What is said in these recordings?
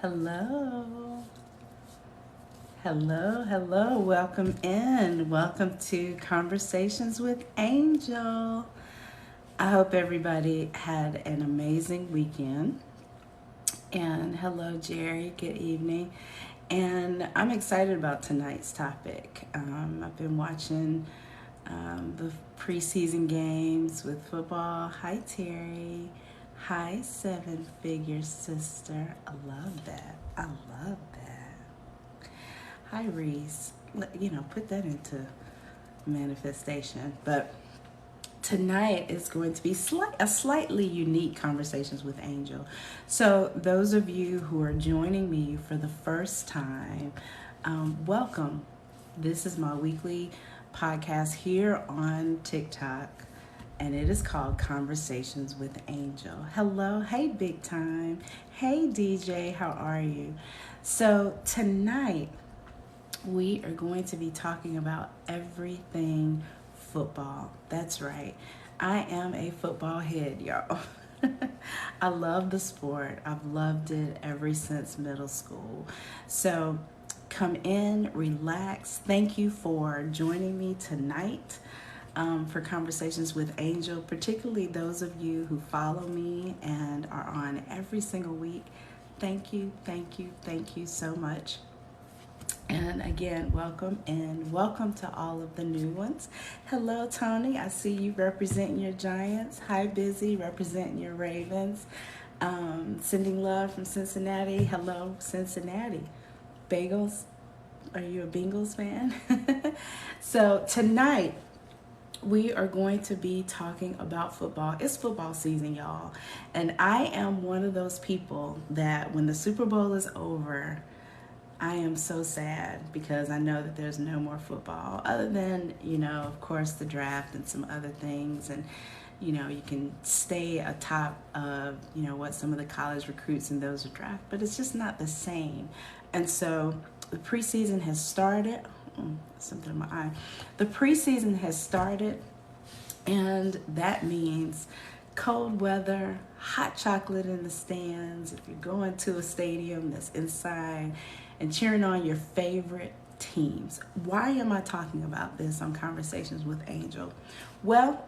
Hello. Hello. Welcome in. Welcome to Conversations with Angel. I hope everybody had an amazing weekend. And hello, Jerry. Good evening. And I'm excited about tonight's topic. I've been watching the preseason games with football. Hi, Terry. Hi, seven figure sister. I love that. I love that. Hi, Reese. Put that into manifestation. But tonight is going to be a slightly unique Conversations with Angel. So, those of you who are joining me for the first time, welcome. This is my weekly podcast here on TikTok, and it is called Conversations with Angel. Hello. Hey, big time. Hey, DJ. How are you? So, tonight, we are going to be talking about everything football. That's right. I am a football head, y'all. I love the sport. I've loved it ever since middle school. So come in, relax. Thank you for joining me tonight for Conversations with Angel, particularly those of you who follow me and are on every single week. Thank you so much. And again, welcome and welcome to all of the new ones. Hello, Tony. I see you representing your Giants. Hi, Busy, representing your Ravens. Sending love from Cincinnati. Hello, Cincinnati. Bagels. Are you a Bengals fan? So tonight, we are going to be talking about football. It's football season, y'all. And I am one of those people that when the Super Bowl is over, I am so sad because I know that there's no more football other than, of course, the draft and some other things. And, you can stay atop of, what some of the college recruits and those are draft, but it's just not the same. And so the preseason has started. Something in my eye. The preseason has started, and that means cold weather, hot chocolate in the stands. If you're going to a stadium that's inside and cheering on your favorite teams. Why am I talking about this on Conversations with Angel? Well,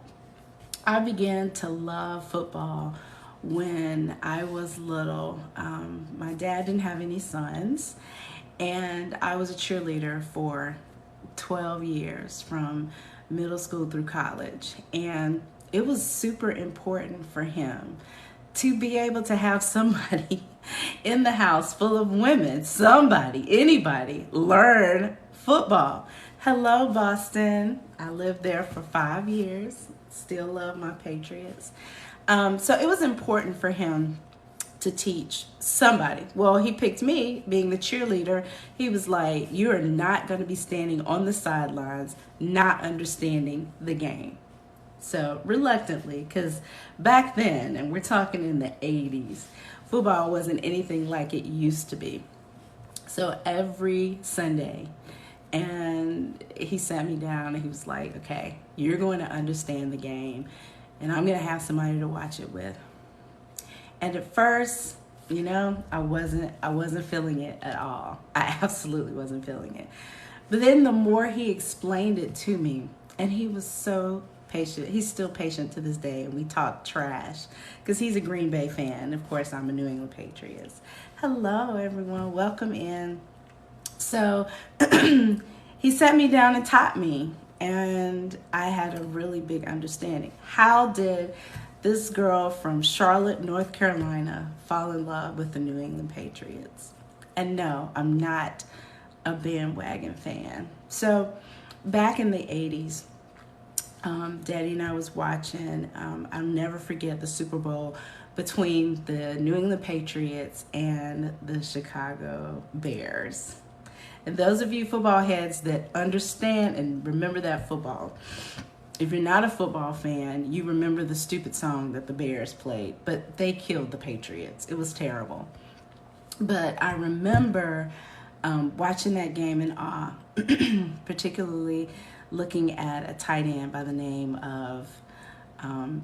I began to love football when I was little. My dad didn't have any sons, and I was a cheerleader for 12 years from middle school through college. And it was super important for him to be able to have somebody in the house full of women, anybody, learn football. Hello, Boston. I lived there for 5 years. Still love my Patriots. So it was important for him to teach somebody. Well, he picked me, being the cheerleader. He was like, you are not going to be standing on the sidelines, not understanding the game. So reluctantly, because back then, and we're talking in the 80s, football wasn't anything like it used to be. So every Sunday, and he sat me down and he was like, okay, you're going to understand the game and I'm going to have somebody to watch it with. And at first, I wasn't feeling it at all. I absolutely wasn't feeling it. But then the more he explained it to me, and he was so patient. He's still patient to this day, and we talk trash because he's a Green Bay fan. Of course, I'm a New England Patriots. Hello, everyone. Welcome in. So he sat me down and taught me, and I had a really big understanding. How did this girl from Charlotte, North Carolina, fall in love with the New England Patriots? And no, I'm not a bandwagon fan. So back in the 80s, Daddy and I was watching, I'll never forget the Super Bowl between the New England Patriots and the Chicago Bears. And those of you football heads that understand and remember that football, if you're not a football fan, you remember the stupid song that the Bears played, but they killed the Patriots. It was terrible. But I remember watching that game in awe, particularly looking at a tight end by the name of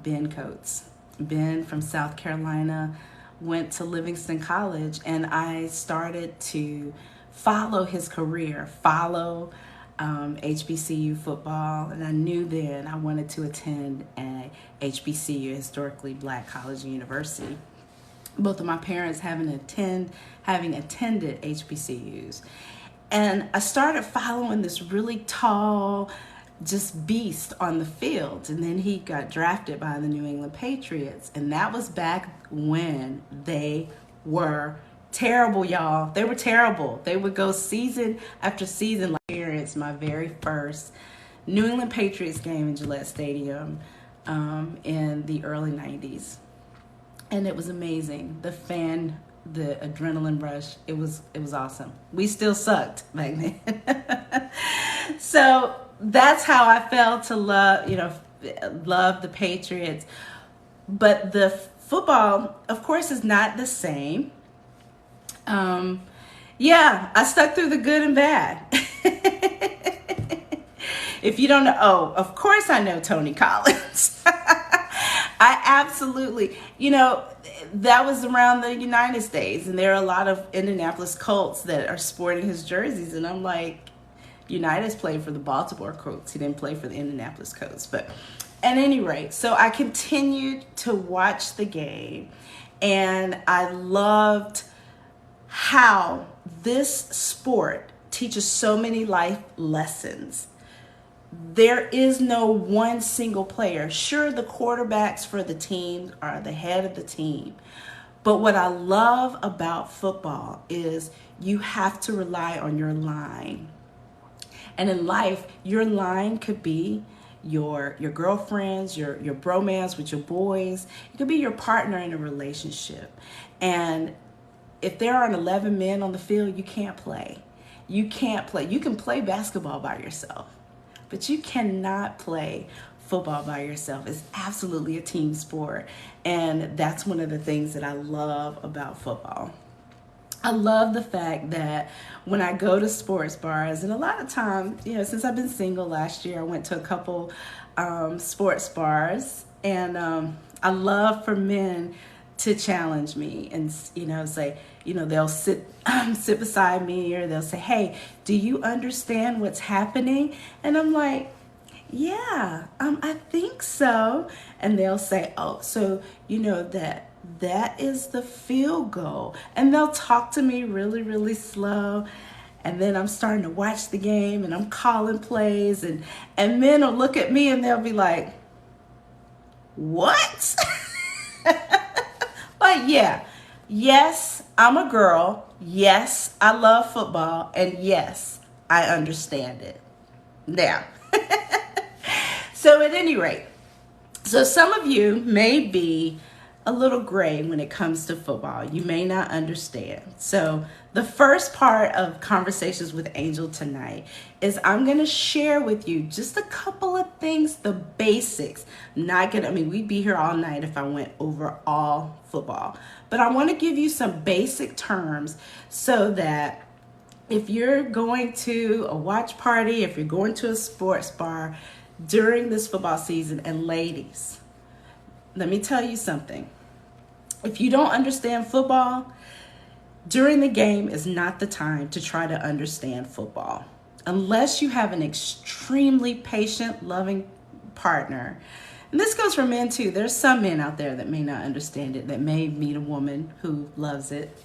Ben Coates. Ben from South Carolina went to Livingston College, and I started to follow his career, follow HBCU football, and I knew then I wanted to attend a HBCU, historically black college and university. Both of my parents having attended HBCUs. And I started following this really tall, just beast on the field. And then he got drafted by the New England Patriots. And that was back when they were terrible, y'all. They were terrible. They would go season after season. Like, experience my very first New England Patriots game in Gillette Stadium in the early 90s. And it was amazing. The adrenaline rush, it was awesome. We still sucked back then. So that's how I felt to love the Patriots. But the football, of course, is not the same. I stuck through the good and bad. If you don't know, of course I know Tony Collins. I absolutely, that was around the United States, and there are a lot of Indianapolis Colts that are sporting his jerseys, and I'm like, Unitas played for the Baltimore Colts. He didn't play for the Indianapolis Colts. But at any rate, so I continued to watch the game, and I loved how this sport teaches so many life lessons. There is no one single player. Sure, the quarterbacks for the team are the head of the team. But what I love about football is you have to rely on your line. And in life, your line could be your girlfriends, your bromance with your boys. It could be your partner in a relationship. And if there aren't 11 men on the field, you can't play. You can't play. You can play basketball by yourself, but you cannot play football by yourself. It's absolutely a team sport. And that's one of the things that I love about football. I love the fact that when I go to sports bars, and a lot of times, since I've been single last year, I went to a couple sports bars, and I love for men to challenge me and, say, they'll sit beside me, or they'll say, hey, do you understand what's happening? And I'm like, yeah, I think so. And they'll say, oh, so that is the field goal. And they'll talk to me really, really slow. And then I'm starting to watch the game, and I'm calling plays, and men will look at me and they'll be like, what? But yes, I'm a girl. Yes, I love football. And yes, I understand it. Now, so at any rate, so some of you may be a little gray when it comes to football. You may not understand. So the first part of Conversations with Angel tonight is I'm going to share with you just a couple of things, the basics. We'd be here all night if I went over all football. But I want to give you some basic terms so that if you're going to a watch party, if you're going to a sports bar during this football season, and ladies, let me tell you something. If you don't understand football, during the game is not the time to try to understand football. Unless you have an extremely patient, loving partner. And this goes for men too. There's some men out there that may not understand it, that may meet a woman who loves it.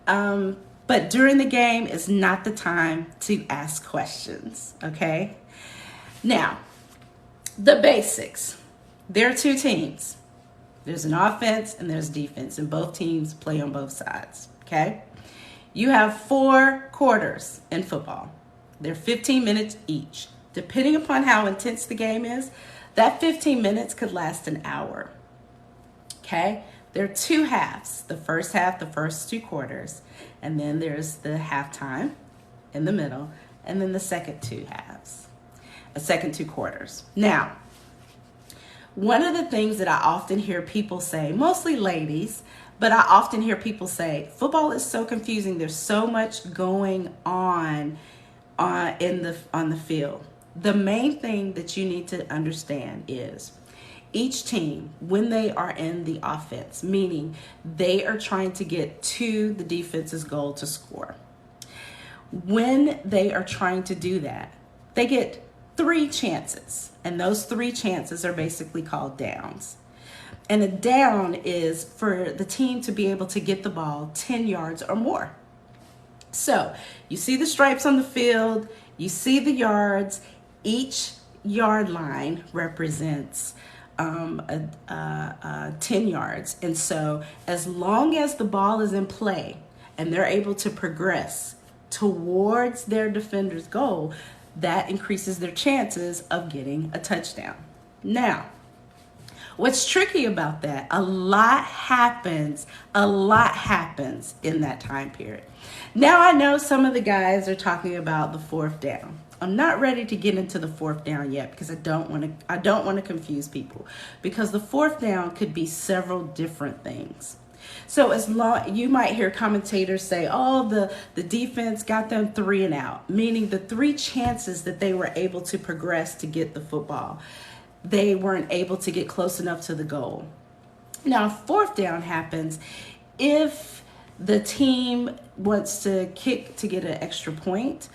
But during the game is not the time to ask questions, okay? Now, the basics. There are two teams. There's an offense and there's defense, and both teams play on both sides, okay? You have 4 quarters in football. They're 15 minutes each. Depending upon how intense the game is, that 15 minutes could last an hour, okay? There are 2 halves. The first half, the first 2 quarters, and then there's the halftime in the middle, and then the second 2 halves, the second 2 quarters. Now, one of the things that I often hear people say, mostly ladies, but I often hear people say, football is so confusing. There's so much going on the field. The main thing that you need to understand is Each team, when they are in the offense, meaning they are trying to get to the defense's goal to score. When they are trying to do that, they get 3 chances, and those 3 chances are basically called downs. And a down is for the team to be able to get the ball 10 yards or more. So you see the stripes on the field, you see the yards. Each yard line represents 10 yards. And so as long as the ball is in play and they're able to progress towards their defender's goal, that increases their chances of getting a touchdown. Now, what's tricky about that, a lot happens in that time period. Now I know some of the guys are talking about the 4th down. I'm not ready to get into the 4th down yet because I don't want to confuse people, because the 4th down could be several different things. So as long, you might hear commentators say, oh, the defense got them 3 and out, meaning the 3 chances that they were able to progress to get the football, they weren't able to get close enough to the goal. Now, 4th down happens if the team wants to kick to get an extra point,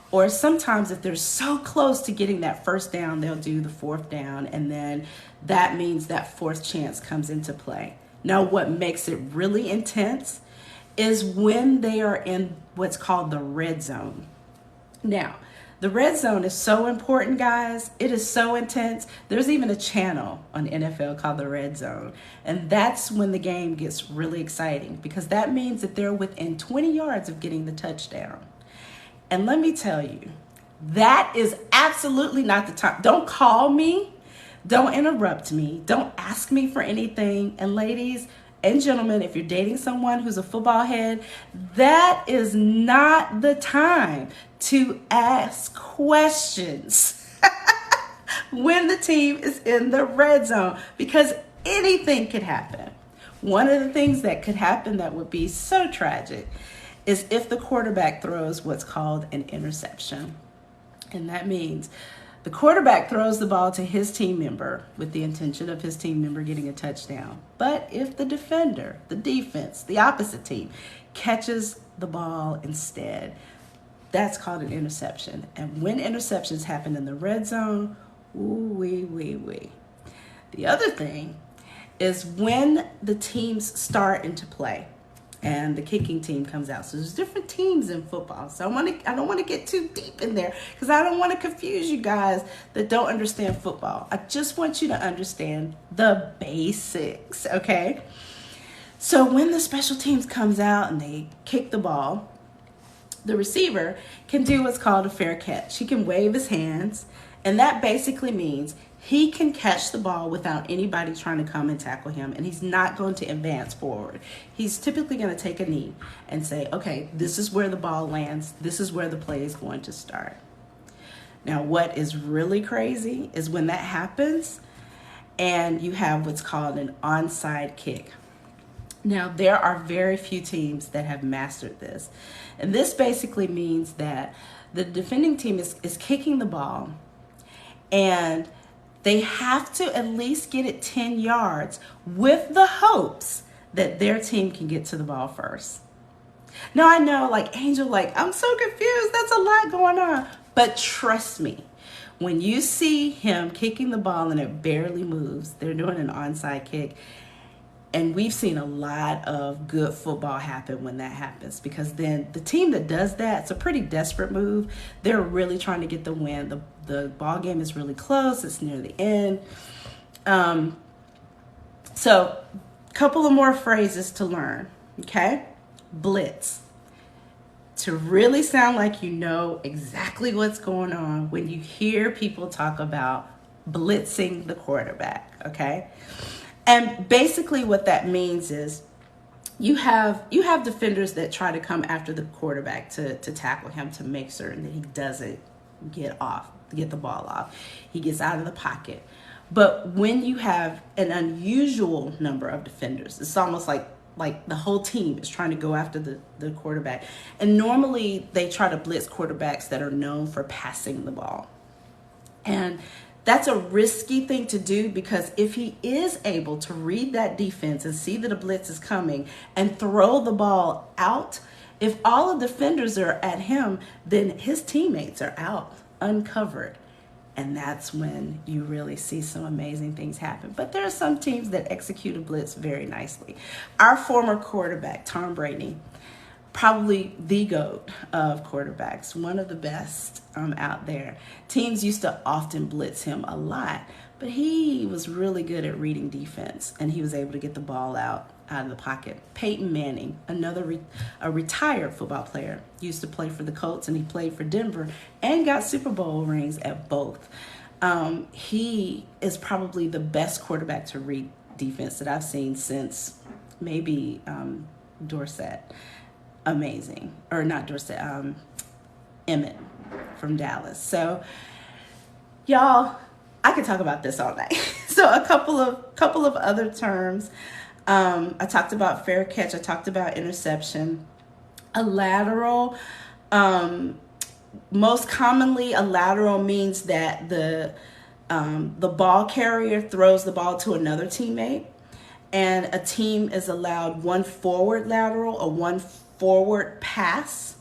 or sometimes if they're so close to getting that 1st down, they'll do the 4th down, and then that means that 4th chance comes into play. Now, what makes it really intense is when they are in what's called the red zone. Now, the red zone is so important, guys. It is so intense. There's even a channel on NFL called the Red Zone. And that's when the game gets really exciting, because that means that they're within 20 yards of getting the touchdown. And let me tell you, that is absolutely not the time. Don't call me. Don't interrupt me. Don't ask me for anything. And ladies and gentlemen, if you're dating someone who's a football head, that is not the time to ask questions when the team is in the red zone, because anything could happen. One of the things that could happen that would be so tragic is if the quarterback throws what's called an interception. And that means the quarterback throws the ball to his team member with the intention of his team member getting a touchdown. But if the defender, the defense, the opposite team, catches the ball instead, that's called an interception. And when interceptions happen in the red zone, ooh-wee. The other thing is when the teams start into play and the kicking team comes out. So there's different teams in football. So I don't want to get too deep in there because I don't want to confuse you guys that don't understand football. I just want you to understand the basics, okay? So when the special teams comes out and they kick the ball, the receiver can do what's called a fair catch. He can wave his hands, and that basically means he can catch the ball without anybody trying to come and tackle him, and he's not going to advance forward. He's typically going to take a knee and say, okay, this is where the ball lands. This is where the play is going to start. Now, what is really crazy is when that happens and you have what's called an onside kick. Now, there are very few teams that have mastered this. And this basically means that the defending team is kicking the ball, and they have to at least get it 10 yards with the hopes that their team can get to the ball first. Now, I know, Angel, I'm so confused. That's a lot going on. But trust me, when you see him kicking the ball and it barely moves, they're doing an onside kick. And we've seen a lot of good football happen when that happens, because then the team that does that, it's a pretty desperate move. They're really trying to get the win. The ball game is really close. It's near the end. So a couple of more phrases to learn, okay? Blitz. To really sound like you know exactly what's going on when you hear people talk about blitzing the quarterback, okay? And basically what that means is you have defenders that try to come after the quarterback to tackle him, to make certain that he doesn't get the ball off. He gets out of the pocket. But when you have an unusual number of defenders, it's almost like the whole team is trying to go after the quarterback. And normally they try to blitz quarterbacks that are known for passing the ball. And that's a risky thing to do, because if he is able to read that defense and see that a blitz is coming and throw the ball out, if all the defenders are at him, then his teammates are out, uncovered. And that's when you really see some amazing things happen. But there are some teams that execute a blitz very nicely. Our former quarterback, Tom Brady, probably the GOAT of quarterbacks, one of the best out there. Teams used to often blitz him a lot, but he was really good at reading defense, and he was able to get the ball out of the pocket. Peyton Manning, a retired football player, used to play for the Colts, and he played for Denver and got Super Bowl rings at both. He is probably the best quarterback to read defense that I've seen since maybe Dorsett. Amazing. Or not Dorsett, Emmett from Dallas. So, y'all, I could talk about this all night. So a couple of other terms. I talked about fair catch. I talked about interception. A lateral. Most commonly, a lateral means that the ball carrier throws the ball to another teammate, and a team is allowed one forward lateral or one forward pass,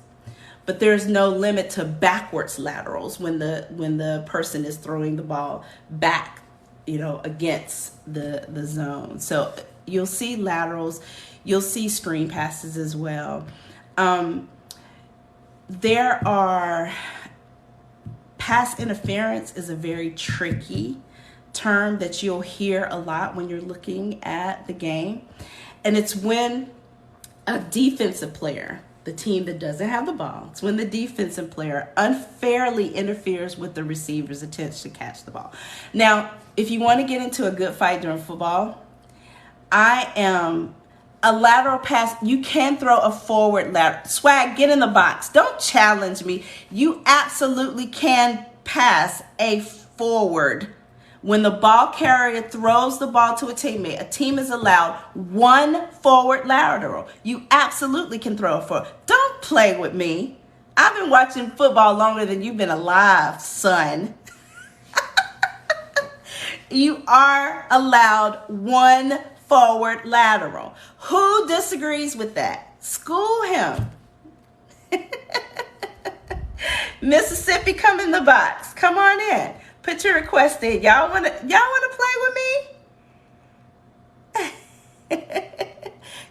but there's no limit to backwards laterals when the person is throwing the ball back, against the zone. So you'll see laterals, you'll see screen passes as well. There are pass interference is a very tricky term that you'll hear a lot when you're looking at the game, and it's when a defensive player, the team that doesn't have the ball, it's when the defensive player unfairly interferes with the receiver's attempt to catch the ball. Now, if you want to get into a good fight during football, a lateral pass, you can throw a forward lateral. Swag, get in the box. Don't challenge me. You absolutely can pass a forward. When the ball carrier throws the ball to a teammate, a team is allowed one forward lateral. You absolutely can throw a forward. Don't play with me. I've been watching football longer than you've been alive, son. You are allowed one forward lateral. Who disagrees with that? School him. Mississippi, come in the box. Come on in. Put your request in. Y'all wanna play with me?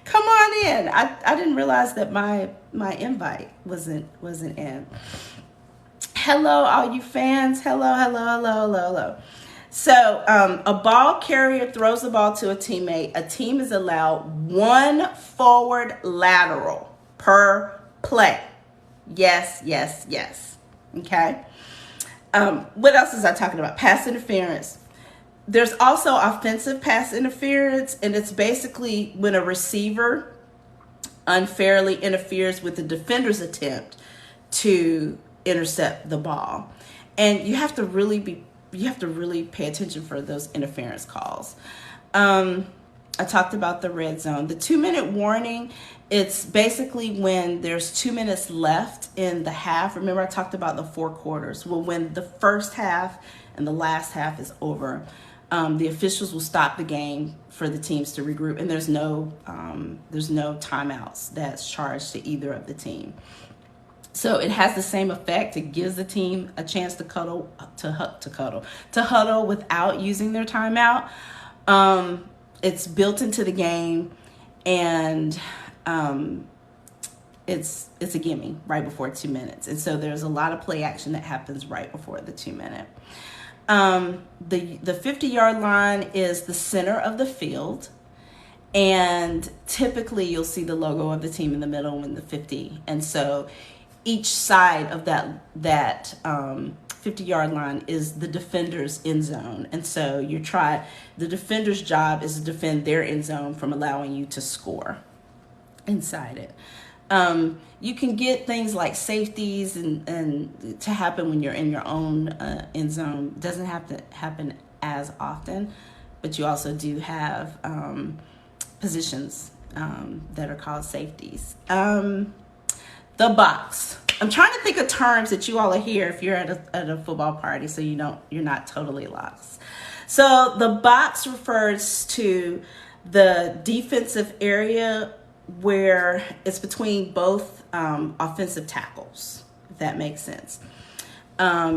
Come on in. I didn't realize that my invite wasn't in. Hello, all you fans. Hello. So a ball carrier throws the ball to a teammate. A team is allowed one forward lateral per play. Yes. Okay. What else is I talking about? Pass interference. There's also offensive pass interference, and it's basically when a receiver unfairly interferes with the defender's attempt to intercept the ball. And you have to really pay attention for those interference calls. I talked about the red zone. The 2-minute warning, it's basically when there's 2 minutes left in the half. Remember, I talked about the 4 quarters. Well, when the first half and the last half is over, the officials will stop the game for the teams to regroup, and there's no timeouts that's charged to either of the team. So it has the same effect. It gives the team a chance to huddle without using their timeout. It's built into the game, and it's a gimme right before 2 minutes. And so there's a lot of play action that happens right before the 2 minute. The 50-yard line is the center of the field, and typically you'll see the logo of the team in the middle in the 50. And so each side of that 50-yard line is the defender's end zone. And so the defender's job is to defend their end zone from allowing you to score inside it. You can get things like safeties and to happen when you're in your own end zone. It doesn't have to happen as often, but you also do have positions that are called safeties. The box. I'm trying to think of terms that you all are here if you're at a football party, so you're not totally lost. So the box refers to the defensive area where it's between both offensive tackles, if that makes sense.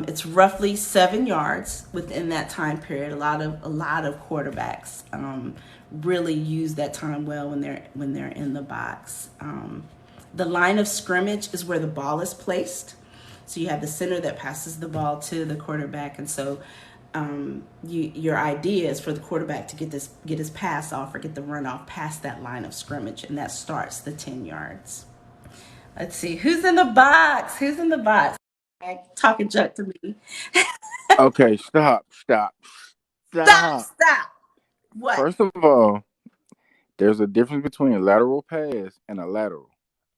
It's roughly 7 yards within that time period. A lot of quarterbacks really use that time well when they're in the box. The line of scrimmage is where the ball is placed. So you have the center that passes the ball to the quarterback, and so your idea is for the quarterback to get his pass off or get the run off past that line of scrimmage, and that starts the 10 yards. Let's see who's in the box. Who's in the box? Talking junk to me. Okay, Stop! stop. Stop! What? First of all, there's a difference between a lateral pass and a lateral.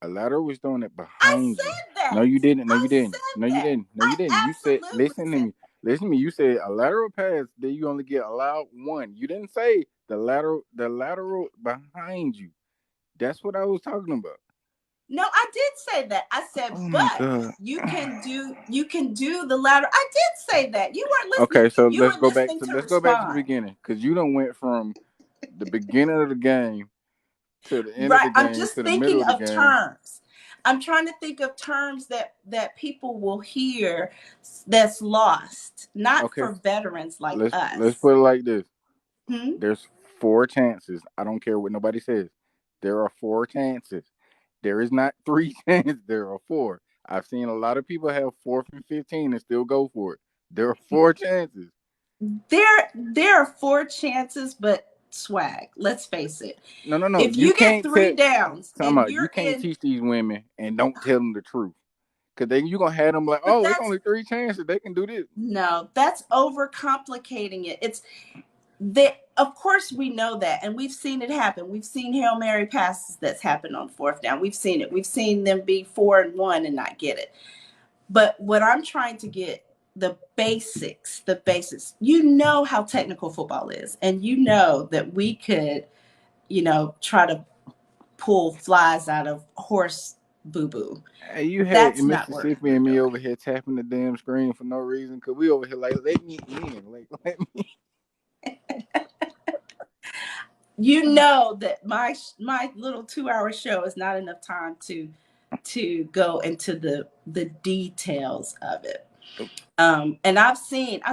A lateral is throwing it I behind you. said No, that. you didn't. No, I you didn't. No, said you that. didn't. No, I you didn't. You said, absolutely listen to said me. Listen to me. You said a lateral pass, then you only get allowed one. You didn't say the lateral behind you. That's what I was talking about. no, I did say that. I said, Oh my but god. you can do the latter. I did say that. You weren't listening. Okay, so You were listening to let's go back to the respond. beginning because you don't went from the beginning of the game to the end of Right. the I'm game just to the middle thinking of the of game. terms. I'm trying to think of terms that people will hear that's lost, not Okay, for veterans like let's us. put it like this. Hmm? There's four chances. I don't care what nobody says. There are four chances. There is not three chances. There are four. I've seen a lot of people have 4th and 15 and still go for it. There are four chances. There are four chances, but swag. Let's face it. No, no, no. If You you get can't tell. three downs Talking and about you you're can't in, teach these women and don't tell them the truth. Cause then you gonna have them like, but oh, it's that's only three chances. They can do this. no, that's overcomplicating it. It's they, of course we know that, and we've seen it happen. We've seen Hail Mary passes that's happened on fourth down. We've seen it. We've seen them be 4-1 and not get it. But what I'm trying to get, the basics. You know how technical football is, and you know that we could, try to pull flies out of horse boo boo. Hey, you had That's in not what Mississippi we're and me doing. over here tapping the damn screen for no reason. Cause we over here like, let me in. Like, let me. You know that my little 2 hour show is not enough time to go into the details of it. And I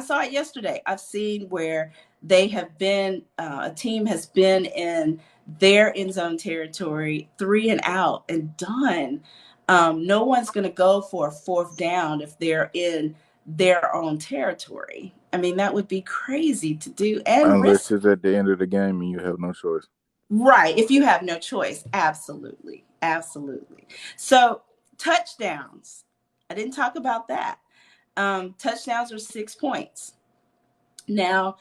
saw it yesterday. I've seen where they have been, a team has been in their end zone territory, 3 and out and done. No one's going to go for a fourth down if they're in their own territory. I mean, that would be crazy to do and Unless risk. it's at the end of the game and you have no choice. Right. If you have no choice. Absolutely. Absolutely. So, touchdowns. I didn't talk about that. Touchdowns are 6 points. Now,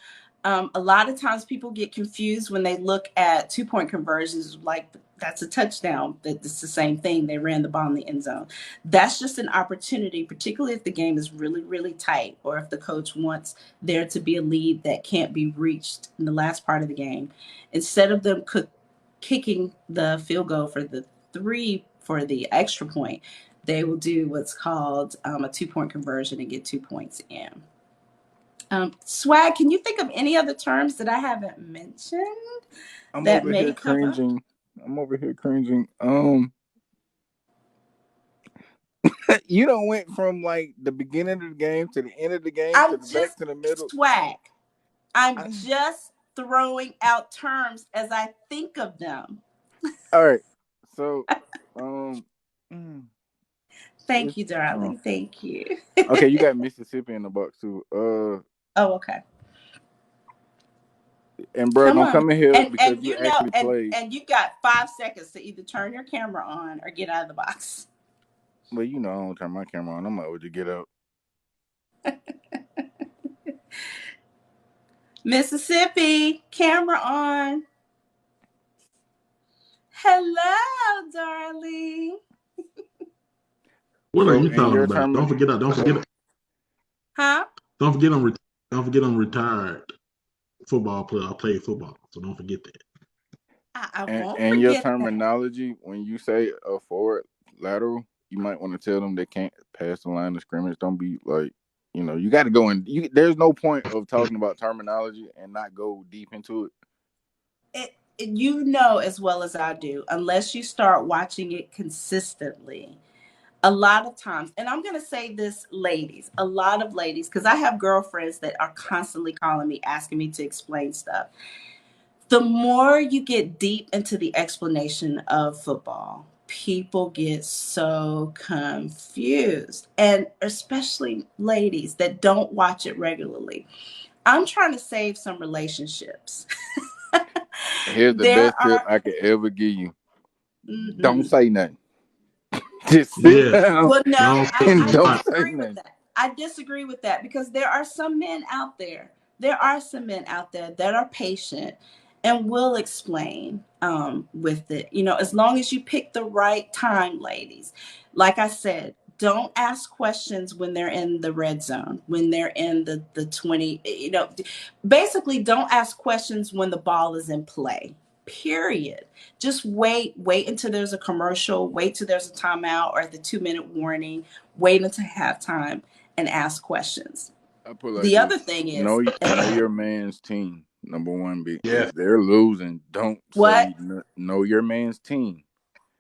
a lot of times people get confused when they look at 2 point conversions, like that's a touchdown. That it's the same thing. They ran the ball in the end zone. That's just an opportunity, particularly if the game is really, really tight, or if the coach wants there to be a lead that can't be reached in the last part of the game. Instead of them kicking the field goal for the three for the extra point, they will do what's called a 2 point conversion and get 2 points in. Swag, can you think of any other terms that I haven't mentioned I'm that over may here come up? cringing. I'm over here cringing. You don't went from like the beginning of the game to the end of the game to I'm the back just to the middle. swag. I'm I, just throwing out terms as I think of them. all right. So, um, mm, Thank it's you, darling. Thank you. okay. You got Mississippi in the box too. Oh, okay. And bro, Come don't on. come in here because And you you know, actually and played. and you got 5 seconds to either turn your camera on or get out of the box. Well, you know, I don't turn my camera on. I'm like, would you get out? Mississippi, camera on. Hello, darling. What are So, you in talking your about? term, Huh? Don't forget don't forget I'm retired football player. I played football, so don't forget that. I and won't in your forget that. terminology, when you say a forward lateral, you might want to tell them they can't pass the line of scrimmage. Don't be like, you got to go in. There's no point of talking about terminology and not go deep into it. You know as well as I do, unless you start watching it consistently, a lot of times, and I'm going to say this, ladies, a lot of ladies, because I have girlfriends that are constantly calling me, asking me to explain stuff. The more you get deep into the explanation of football, people get so confused, and especially ladies that don't watch it regularly. I'm trying to save some relationships. Here's the There best tip are, I could ever give you: don't mhm. say nothing. Just sit Yes. down Well, no, Don't say and I don't nothing. say disagree with nothing. that. I disagree with that because there are some men out there. There are some men out there that are patient and will explain with it. As long as you pick the right time, ladies. Like I said, don't ask questions when they're in the red zone, when they're in the 20. Basically, don't ask questions when the ball is in play. Period. Just wait until there's a commercial, wait till there's a timeout or the 2-minute warning, wait until halftime and ask questions. I put it like The this: other thing is, know your man's team. Number one, be Yes. if they're losing, don't what? say know your man's team,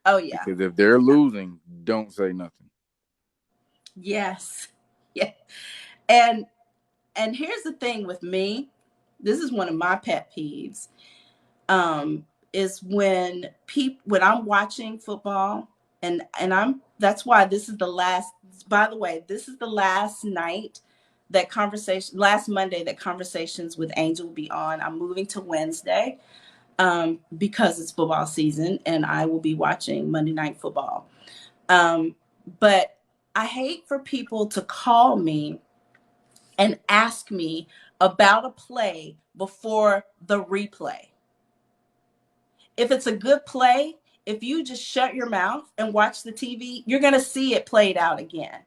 Oh yeah. because if they're losing, don't say nothing. Yes. Yeah. And here's the thing with me. This is one of my pet peeves. Is when I'm watching football, and I'm that's why this is the last, by the way, this is the last night that conversation last Monday that Conversations with Angel will be on. I'm moving to Wednesday because it's football season and I will be watching Monday Night Football. But I hate for people to call me and ask me about a play before the replay. If it's a good play, if you just shut your mouth and watch the TV, you're going to see it played out again.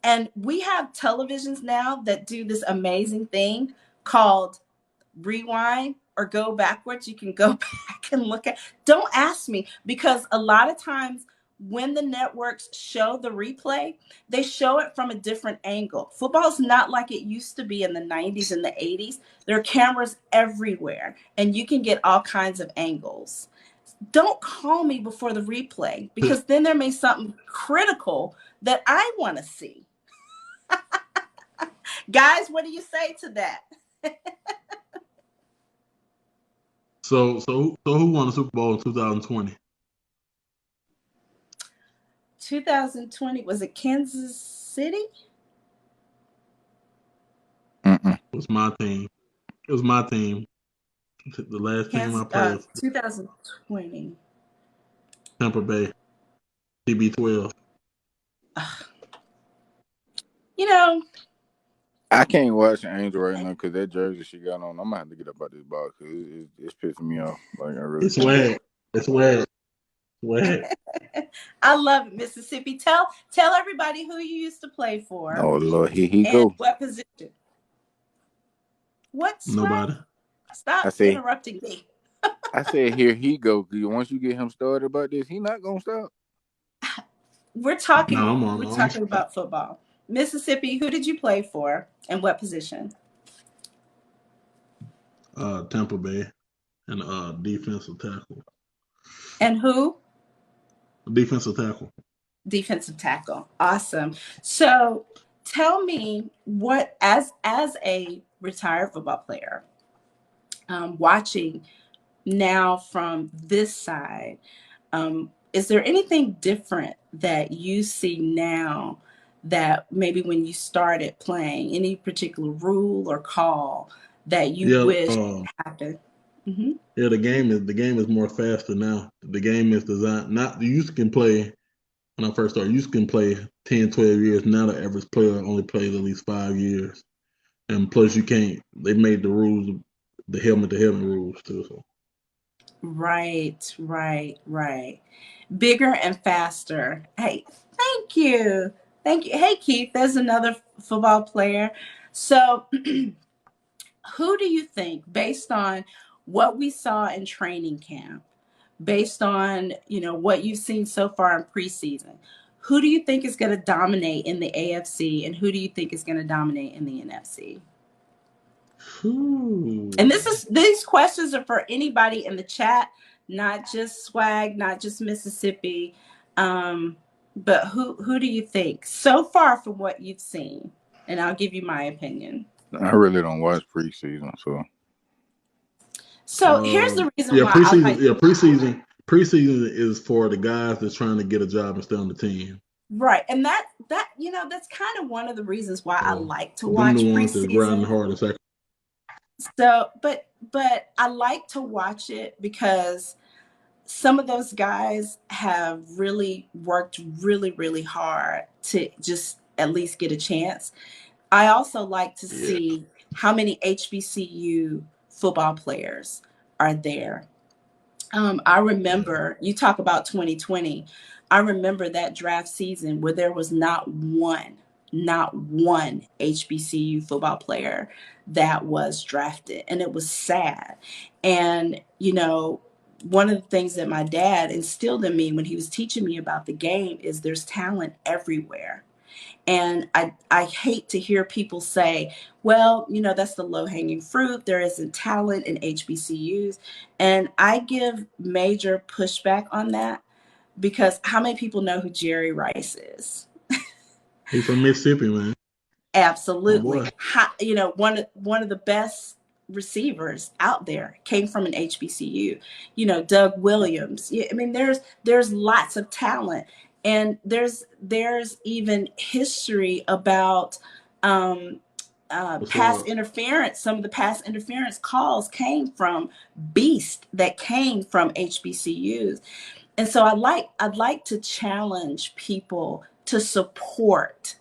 And we have televisions now that do this amazing thing called rewind or go backwards. You can go back and look at. Don't ask me, because a lot of times when the networks show the replay, they show it from a different angle. Football's not like it used to be in the 90s and the 80s. There are cameras everywhere and you can get all kinds of angles. Don't call me before the replay, because then there may be something critical that I want to see. Guys, what do you say to that? So who won the Super Bowl in 2020? 2020, was it Kansas City? Mm-mm. It was my team. It was my team. The last team I Kansas, played was 2020. Tampa Bay, TB12. You know, I can't watch Angel right now because that jersey she got on. I'm gonna have to get up out this box because it's pissing me off. Like I really It's can't. swag. It's swag. Swag. I love it, Mississippi. Tell everybody who you used to play for Oh Lord, here he and go. what position. What swag? Nobody. I Stop say, interrupting me. here he go. 'Cause once you get him started about this, he not gonna stop. We're No, talking I'm on. we're talking about football. Mississippi, who did you play for and what position? Tampa Bay and defensive tackle. And who? Defensive tackle. Defensive tackle. Awesome. So tell me, what, as a retired football player, watching now from this side, is there anything different that you see now that maybe when you started playing, any particular rule or call that you Yeah. wish happened? Hmm. Yeah. The game is more faster now. The game is designed. Not you used to can play when I first started. You used to can play 10, 12 years. Now the average player only plays at least 5 years. And plus, you can't. They made the rules, the helmet to helmet rules too. So Right, right, right. Bigger and faster. Hey, thank you. Thank you. Hey, Keith, there's another football player. So, who do you think, based on what we saw in training camp, based on, what you've seen so far in preseason, Who do you think is going to dominate in the AFC, and who do you think is going to dominate in the NFC? And Ooh. these questions are for anybody in the chat, not just Swag, not just Mississippi. But who do you think so far from what you've seen? And I'll give you my opinion. I really don't watch preseason, so So here's the reason Yeah, why I preseason. like. Yeah, preseason is for the guys that's trying to get a job and stay on the team. Right. And that's kind of one of the reasons why I So like to them the watch ones that's grinding preseason. hard and sacrificing. So, but I like to watch it because some of those guys have really worked really, really hard to just at least get a chance. I also like to Yeah. see how many HBCU football players are there. I Yeah. remember you talk about 2020. I remember that draft season where there was not one HBCU football player that was drafted. And it was sad. And, one of the things that my dad instilled in me when he was teaching me about the game is there's talent everywhere. And I hate to hear people say, well, that's the low hanging fruit. There isn't talent in HBCUs. And I give major pushback on that because how many people know who Jerry Rice is? He from Mississippi, man. My Absolutely. boy. One of the best receivers out there came from an HBCU. Doug Williams. Yeah, I mean, there's lots of talent, and there's even history about What's past up? interference. Some of the past interference calls came from beast that came from HBCUs, and so I'd like to challenge people to support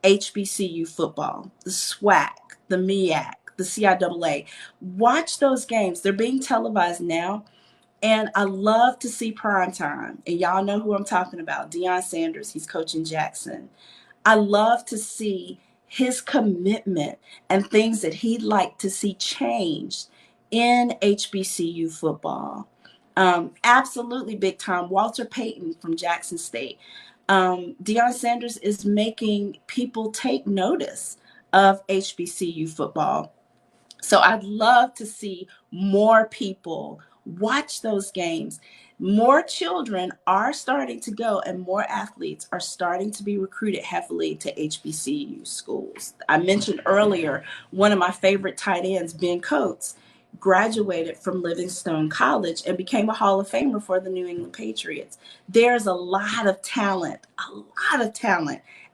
HBCU football, the SWAC, the MEAC, the CIAA. Watch those games. They're being televised now. And I love to see prime time. And y'all know who I'm talking about. Deion Sanders, he's coaching Jackson. I love to see his commitment and things that he'd like to see changed in HBCU football. Absolutely big time. Walter Payton from Jackson State. Deion Sanders is making people take notice of HBCU football. So I'd love to see more people watch those games. More children are starting to go, and more athletes are starting to be recruited heavily to HBCU schools. I mentioned earlier one of my favorite tight ends, Ben Coates, graduated from Livingstone College and became a Hall of Famer for the New England Patriots. There's a lot of talent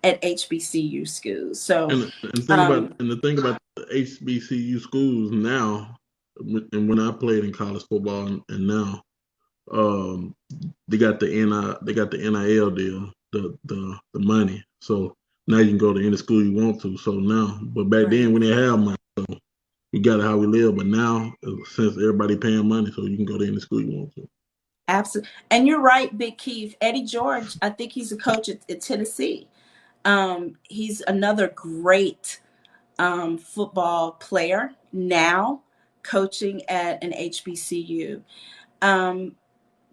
at HBCU schools. So, And the thing about the HBCU schools now, and when I played in college football and now, um, they got the NIL deal, the money. So now you can go to any school you want to. So now, but back right. then we didn't have money, so we got it how we live. But now, since everybody paying money, so you can go to any school you want to. Absolutely. And you're right, Big Keith. Eddie George, I think he's a coach at Tennessee. He's another great football player now, coaching at an HBCU. Um,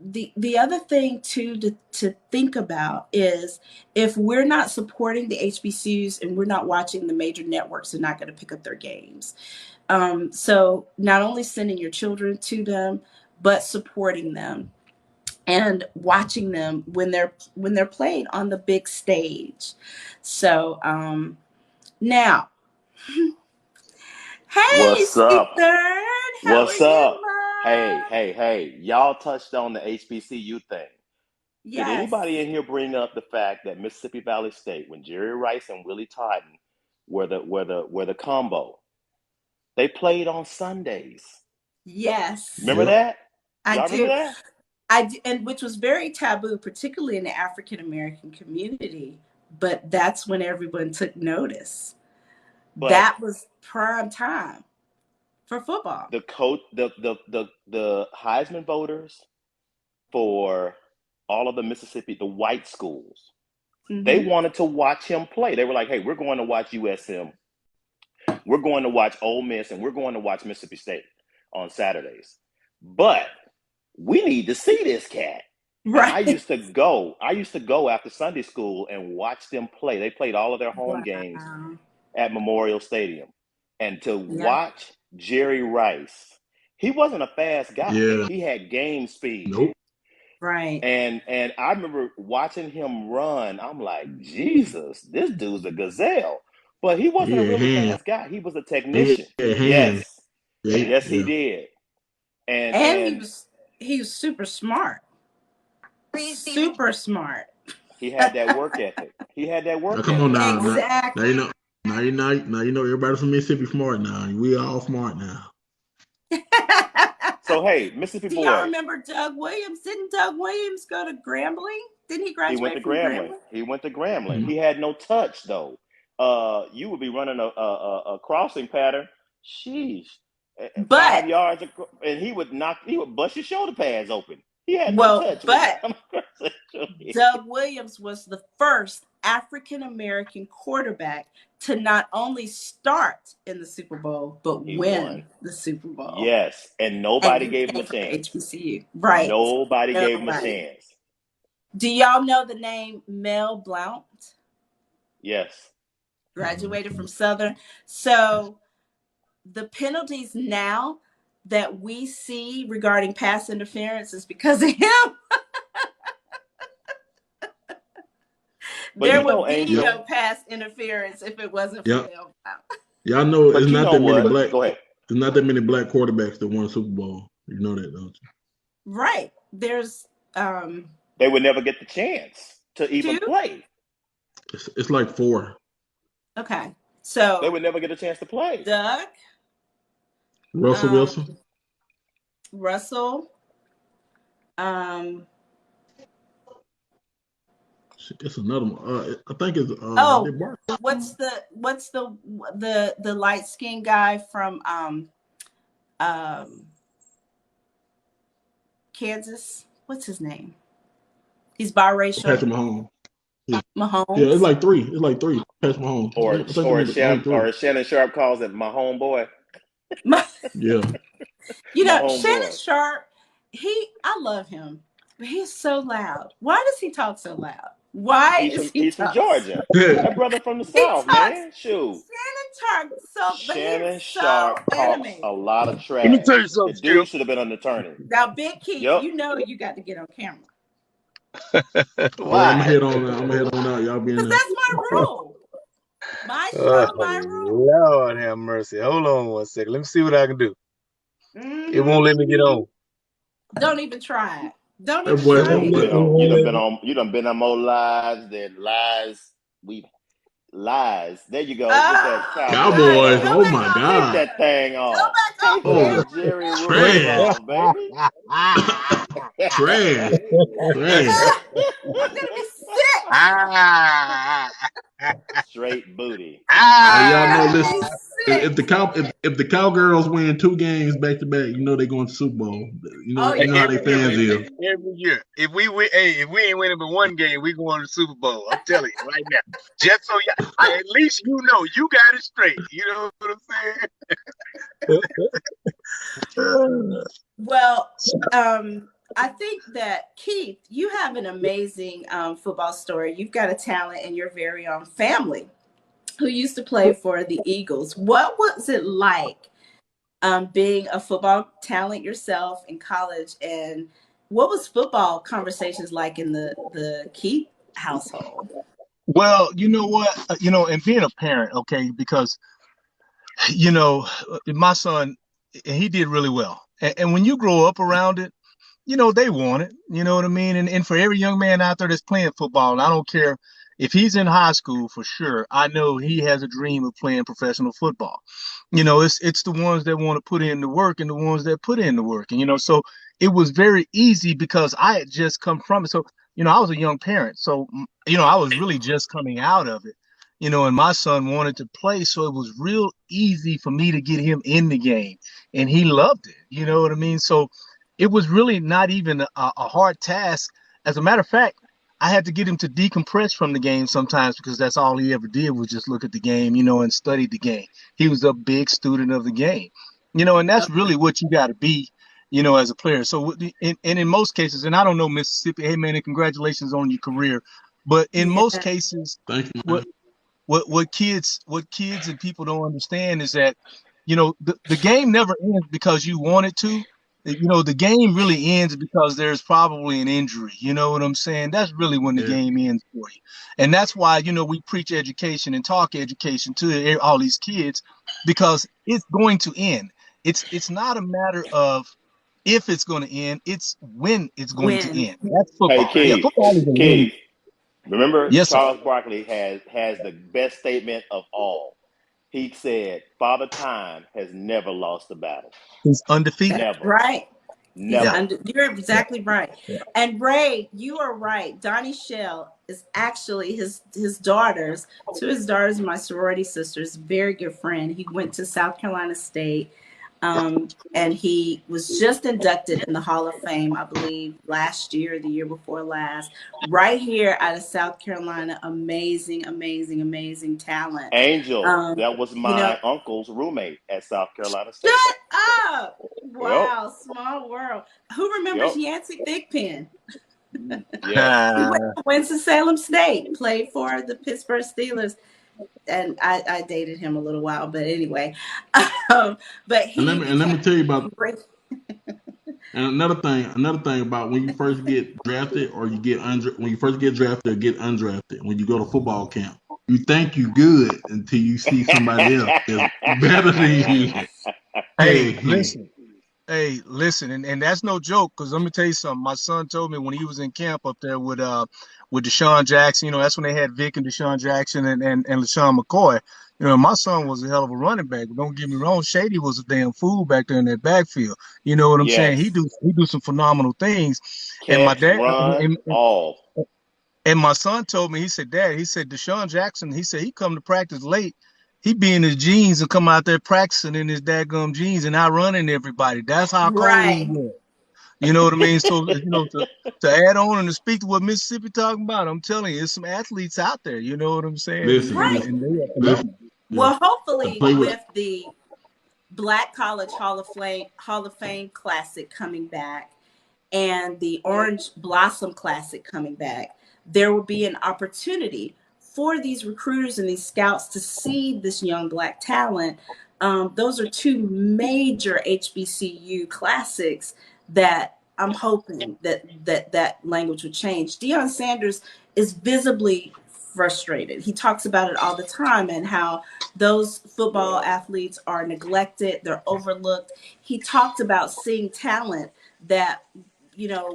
the other thing too to think about is if we're not supporting the HBCUs and we're not watching the major networks, they're not going to pick up their games. So not only sending your children to them, but supporting them and watching them when they're played on the big stage. So now, hey, What's up? C3rd, how are What's you, up? Hey, love? hey, hey. Y'all touched on the HBCU thing. Did Yes, anybody in here bring up the fact that Mississippi Valley State, when Jerry Rice and Willie Totten were the combo, they played on Sundays. yes, Remember Yep. that? I Y'all remember do. that? And which was very taboo, particularly in the African American community. But that's when everyone took notice. But That was prime time for football. the coach, the Heisman voters for all of the Mississippi, the white schools, they Hmm. wanted to watch him play. They were like, "Hey, we're going to watch USM. We're going to watch Ole Miss, and we're going to watch Mississippi State on Saturdays. But we need to see this cat. And I Right. used to go. I used to go after Sunday school and watch them play. They played all of their home games Wow. at Memorial Stadium. And to Yeah. watch Jerry Rice, he wasn't a fast guy. Yeah. He had game speed. Nope. Right. And I remember watching him run. I'm like, Jesus, this dude's a gazelle. But he He wasn't a had really hands. fast guy. He was a He technician. had hands. Yes. Yeah. Yes, he Yeah. did. And And and he was super smart. Super smart. he had that work ethic. He had that Now work come on ethic. now. Now you Exactly. know. Now you know everybody from Mississippi smart now. We all smart now. So hey, Mississippi Do y'all boy, remember Doug Williams? Didn't Doug Williams go to Grambling? Didn't he he went to graduate from Grambling. Grambling? He went to Grambling. Mhm. He had no touch though. You would be running a crossing pattern. Sheesh, But 5 yards, and he would bust your shoulder pads open. He had no well, touch with but that. Doug Williams was the first African American quarterback to not only start in the Super Bowl, but He win won. the Super Bowl. Yes, and And nobody he gave him a came from chance. HBCU. Right. Nobody gave him a Nobody. chance. Do y'all know the name Mel Blount? Yes. Graduated from Southern. So the penalties now that we see regarding pass interference is because of him. But There you would know, be Yep. Angel. no pass interference if it wasn't for Yep. Mel. Y'all know But it's you not know that many what? black. Go ahead. There's not that many black quarterbacks that won a Super Bowl. You know that, don't you? Right. There's They would never get the chance to even two. play. It's like 4. Okay. They So would never get a chance to play. Doug, Russell um, Wilson. Russell, um, It's another one. I think it's oh, did Bark. what's the light skinned guy from um Kansas? What's his name? He's biracial. Patrick Mahomes. Yeah, it's Mahomes. like 3. It's like 3. Patrick Mahomes. Or I think or it's only 3. Shannon Sharp calls it my homeboy. Yeah. My Shannon homeboy. Sharp, I love him, but he's so loud. Why does he talk so loud? Why is he He's from talk? Georgia. That brother from the He South, talks. man. Shoot. Shannon talks so, but he's Shannon so Sharp talks a animated. lot of Let me trash. tell you The something, dude Skip. should have been an attorney. Now, Big Keith, Yep. you know you got to get on camera All right, I'm Why? gonna head on. I'm gonna head on out. Y'all be in because there. that's my rule. My Oh, show, my rule. Lord have mercy. Hold on one second. Let me see what I can do. It won't let me get on. Don't even try it. Don't That even boy. try Man, it. It won't let me. you done been on more lives than lies. Lies. There you go. Get that Oh cowboy hat God! Cowboys. Go on. Oh back my on Take God. camera. that thing Go off. back on Take Oh, that camera. Jerry Rules trash. off, baby. Trash. Trash. I'm gonna be sick. Ah, Straight booty. Hey, I'm y'all know. gonna ah. be Listen. If sick. if the Cowgirls win 2 games back to back, you know they're going to Super Bowl. Oh You know yeah. how they fans is. Every year. If we win, hey, if we ain't winning but one game, we going to the Super Bowl. I'm telling you right now. Just so at least you know you got it straight. You know what I'm saying? Well, I think that Keith, you have an amazing football story. You've got a talent in your very own family who used to play for the Eagles. What was it like being a football talent yourself in college, and what was football conversations like in the Keith household? Well, you know what? And being a parent, okay, because you know, my son, he did really well. And when you grow up around it, they want it. You know what I mean? And for every young man out there that's playing football, and I don't care if he's in high school for sure, I know he has a dream of playing professional football. It's the ones that want to put in the work and the ones that put in the work. And so it was very easy because I had just come from it. So, I was a young parent. So, I was really just coming out of it. And my son wanted to play, so it was real easy for me to get him in the game, and he loved it. You know what I mean? So it was really not even a hard task. As a matter of fact, I had to get him to decompress from the game sometimes because that's all he ever did was just look at the game, and study the game. He was a big student of the game, and that's really what you got to be as a player. So in most cases, and I don't know Mississippi, hey man, and congratulations on your career, but in most Yeah. cases, Thank you, what man. what kids and people don't understand is that the game never ends because you want it to. The game really ends because there's probably an injury. You know what I'm saying? That's really when the Yeah. game ends for you. And that's why we preach education and talk education to all these kids, because it's going to end. It's not a matter of if it's going to end, it's when it's going to When. end. That's Hey, football. Yeah, Right. football is a win. Keith, remember Yes, sir. Charles Barkley has the best statement of all. He said, "Father Time has never lost a battle. He's undefeated. That's Never, right. Yeah, You're yeah, exactly right. yeah. And Ray, you are right. Donnie Shell is actually his daughters, two of his daughters, my sorority sisters, very good friend. He went to South Carolina State. And he was just inducted in the Hall of Fame, I believe, last year, or the year before last, right here out of South Carolina. Amazing, amazing, amazing talent. Angel." Um, That was you know, my uncle's roommate at South Carolina State. shut up. Yep, Wow, small world. Who remembers yep, Yancey Thigpen? yes. He went to Winston-Salem State, played for the Pittsburgh Steelers, and I dated him a little while, but anyway. But And he let became me tell you about great. and another thing about when you first get drafted or when you first get drafted or get undrafted, when you go to football camp, you think you good until you see somebody else that's better than you. Hey, Hey, listen. Hey, listen, and that's no joke, because let me tell you something. My son told me when he was in camp up there with Deshaun Jackson, that's when they had Vic and Deshaun Jackson and LaShawn McCoy. My son was a hell of a running back. But don't get me wrong, Shady was a damn fool back there in that backfield. You know what I'm saying? He Yes. do he do some phenomenal things. And my Catch, dad run, all. and my son told me, he said, Dad, he said, Deshaun Jackson, he said he come to practice late. He be in his jeans and come out there practicing in his dadgum jeans and outrunning everybody. That's how cold he Right. was. You know what I mean? So, to add on and to speak to what Mississippi talking about, I'm telling you, there's some athletes out there. You know what I'm saying? And, listen, and, Right. listen, and they are listen. phenomenal. Yeah, Well, to hopefully play with. with the Black College Hall of Fame Classic coming back and the Orange Blossom Classic coming back, there will be an opportunity for these recruiters and these scouts to see this young black talent. Those are two major HBCU classics that I'm hoping that language would change. Deion Sanders is visibly frustrated. He talks about it all the time and how those football athletes are neglected, they're overlooked. He talked about seeing talent that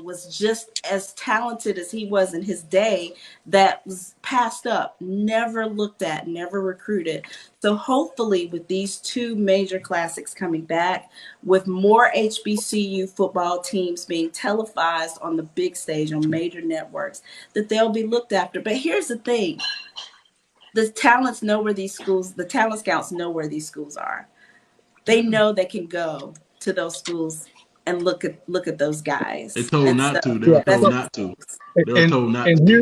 was just as talented as he was in his day that was passed up, never looked at, never recruited. So hopefully with these two major classics coming back, with more HBCU football teams being televised on the big stage on major networks, that they'll be looked after. But here's the thing. The talent scouts know where these schools are. They know they can go to those schools and look at those They guys. told And so not to. They Yeah. were that's told So, not to. They were and told not and to. yeah,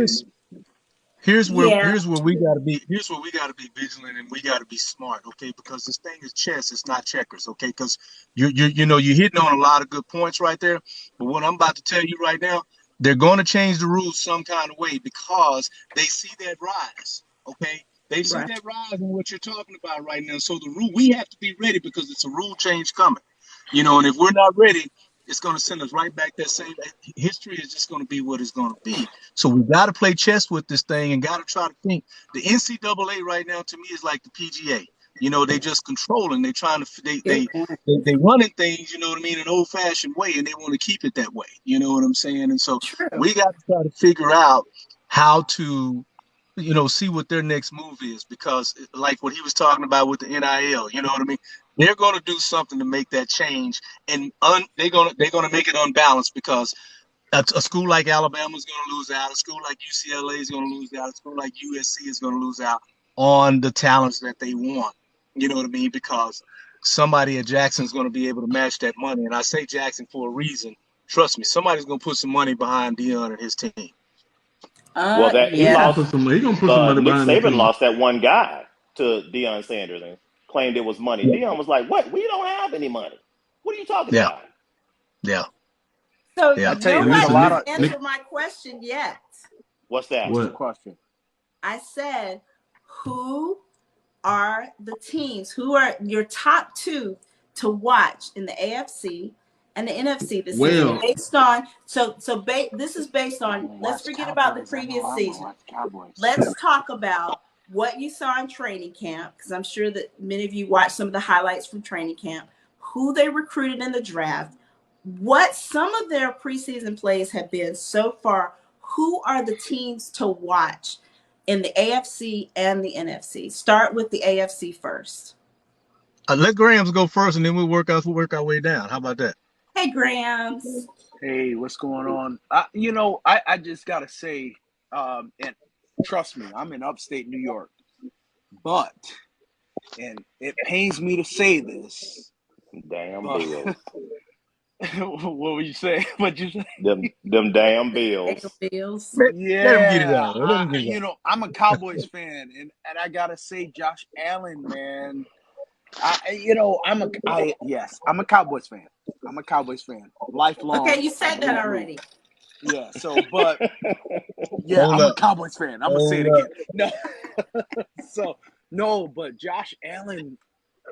here's where we gotta be. Here's where we gotta be vigilant and we gotta be smart, okay? Because this thing is chess, it's not checkers, okay? Because you're hitting on a lot of good points right there. But what I'm about to tell you right now, they're going to change the rules some kind of way because they see that rise, okay? They see right. that rise in what you're talking about right now. So the rule, we have to be ready because it's a rule change coming, and if we're not ready, it's going to send us right back that same history is just going to be what it's going to be. So we got to play chess with this thing and got to try to think. The NCAA right now to me is like the PGA. They just controlling. They trying to Good point. they running things. You know what I mean, an old fashioned way, and they want to keep it that way. You know what I'm saying? And so True. we got to try to figure out how to see what their next move is because like what he was talking about with the NIL, you know what I mean? They're going to do something to make that change and they're going to make it unbalanced because a school like Alabama is going to lose out, a school like UCLA is going to lose out, a school like USC is going to lose out on the talents that they want. You know what I mean? Because somebody at Jackson is going to be able to match that money. And I say Jackson for a reason. Trust me, somebody's going to put some money behind Deion and his team. Well, that he He gonna Yeah. lost. put some. He gonna put some money Nick behind his Saban team. lost that one guy to Deion Sanders and claimed it was money. Yeah. Deion was like, "What? We don't have any money. What are you talking Yeah. about?" Yeah. So Yeah. I tell you, And there's a nobody listen, lot has of Nick, answered my question yet. what's that? What's the what? question? I said, who are the teams? Who are your top two to watch in the AFC and the NFC this season? Well, Based on this is based I'm on. gonna Let's watch forget about the Cowboys. I know previous I'm gonna season. watch Cowboys. Let's talk about what you saw in training camp, because I'm sure that many of you watched some of the highlights from training camp, who they recruited in the draft, what some of their preseason plays have been so far. Who are the teams to watch in the AFC and the NFC? Start with the AFC first. Let Grams go first, and then we'll work our way down. How about that? Hey, Grams. Hey, what's going on? I just gotta say, and trust me, I'm in upstate New York, but, and it pains me to say this, Damn but Bills. what would you say? What'd you say? Them damn Daniel Bills. Bills. Let him get it Yeah, out. Let him get it out. I'm a Cowboys fan, and I gotta say, Josh Allen, man, I'm a Cowboys fan. I'm a Cowboys fan, Okay, lifelong. you I said that bleed blue. already. Yeah, but yeah, Hold I'm a up. Cowboys fan. I'm gonna say it Hold up. again. No, so no, but Josh Allen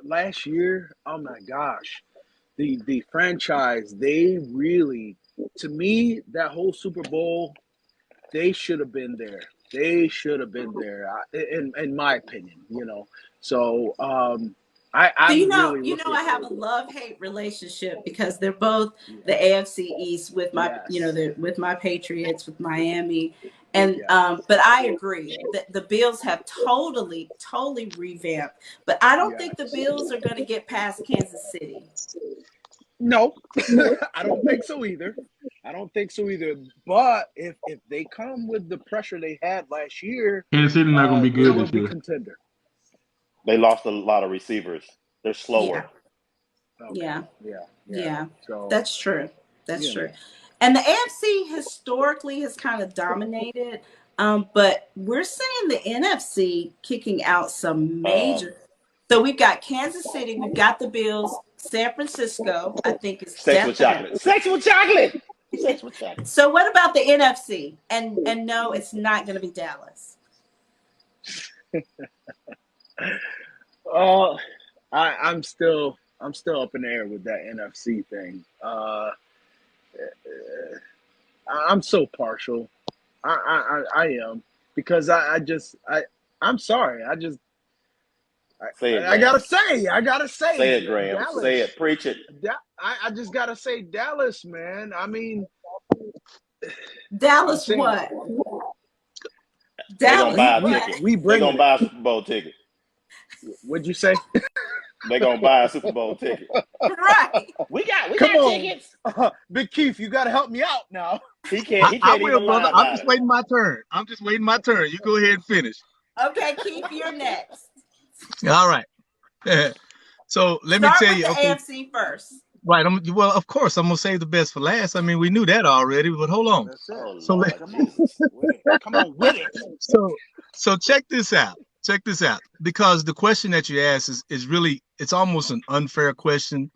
last year, oh my gosh, the franchise, they really, to me, that whole Super Bowl, they should have been there. They should have been there, in my opinion. So So I'm really I looking have a forward to it. love-hate relationship because they're both Yeah. the AFC East with my, Yes. with my Patriots, with Miami, and Yes. but I agree that the Bills have totally, totally revamped. But I don't think the Yes. Bills are going to get past Kansas City. No, I don't think so either. I don't think so either. But if they come with the pressure they had last year, Kansas City not gonna be they good will this be year. contender. They lost a lot of receivers. They're slower. Yeah, Okay. yeah, Yeah. Yeah. yeah. So, That's true. That's you true. know. And the AFC historically has kind of dominated, but we're seeing the NFC kicking out some Um, major. So we've got Kansas City, we've got the Bills, San Francisco, I think is Sex with definite. chocolate. Sex with chocolate. Sex with chocolate. So what about the NFC? And no, it's not going to be Dallas. Uh, I'm still up in the air with that NFC thing. I'm so partial. I am, because I'm sorry. Say it, I gotta Grams. say, Say it, Grams. Say Dallas. it. Preach it. I just gotta say Dallas, man. I mean, I'm Dallas saying what? They're gonna Dallas we buy a we what? ticket. we They're bringing gonna it. buy a Super Bowl ticket. What'd you say? They're gonna buy a Super Bowl ticket. Right. We Come got on, tickets. Big Keith, you gotta help me out now. He can't. He I can't will, even brother. lie I'm about just it. waiting my turn. You go ahead and finish. Okay, Keith, you're next. All right. So let me Start tell with you. the Okay. AFC first. Right. Well, of course, I'm gonna save the best for last. I mean, we knew that already, but hold on. That's it. Oh So let, Lord Jesus. With it. Come on, with it. so so check this out. Check this out. Because the question that you asked is really, it's almost an unfair question,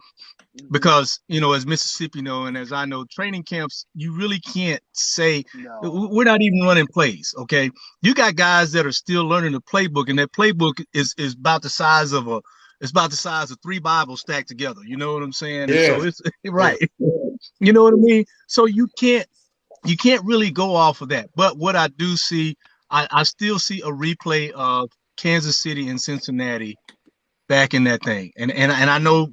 Mm-hmm. because as Mississippi know, and as I know, training camps, you really can't say No. we're not even running plays. Okay, you got guys that are still learning the playbook, and that playbook is about the size of three Bibles stacked together. You know what I'm saying? And so Yes. it's Yes. right. You know what I mean? So you can't really go off of that. But what I do see, I still see a replay of Kansas City and Cincinnati back in that thing. And I know,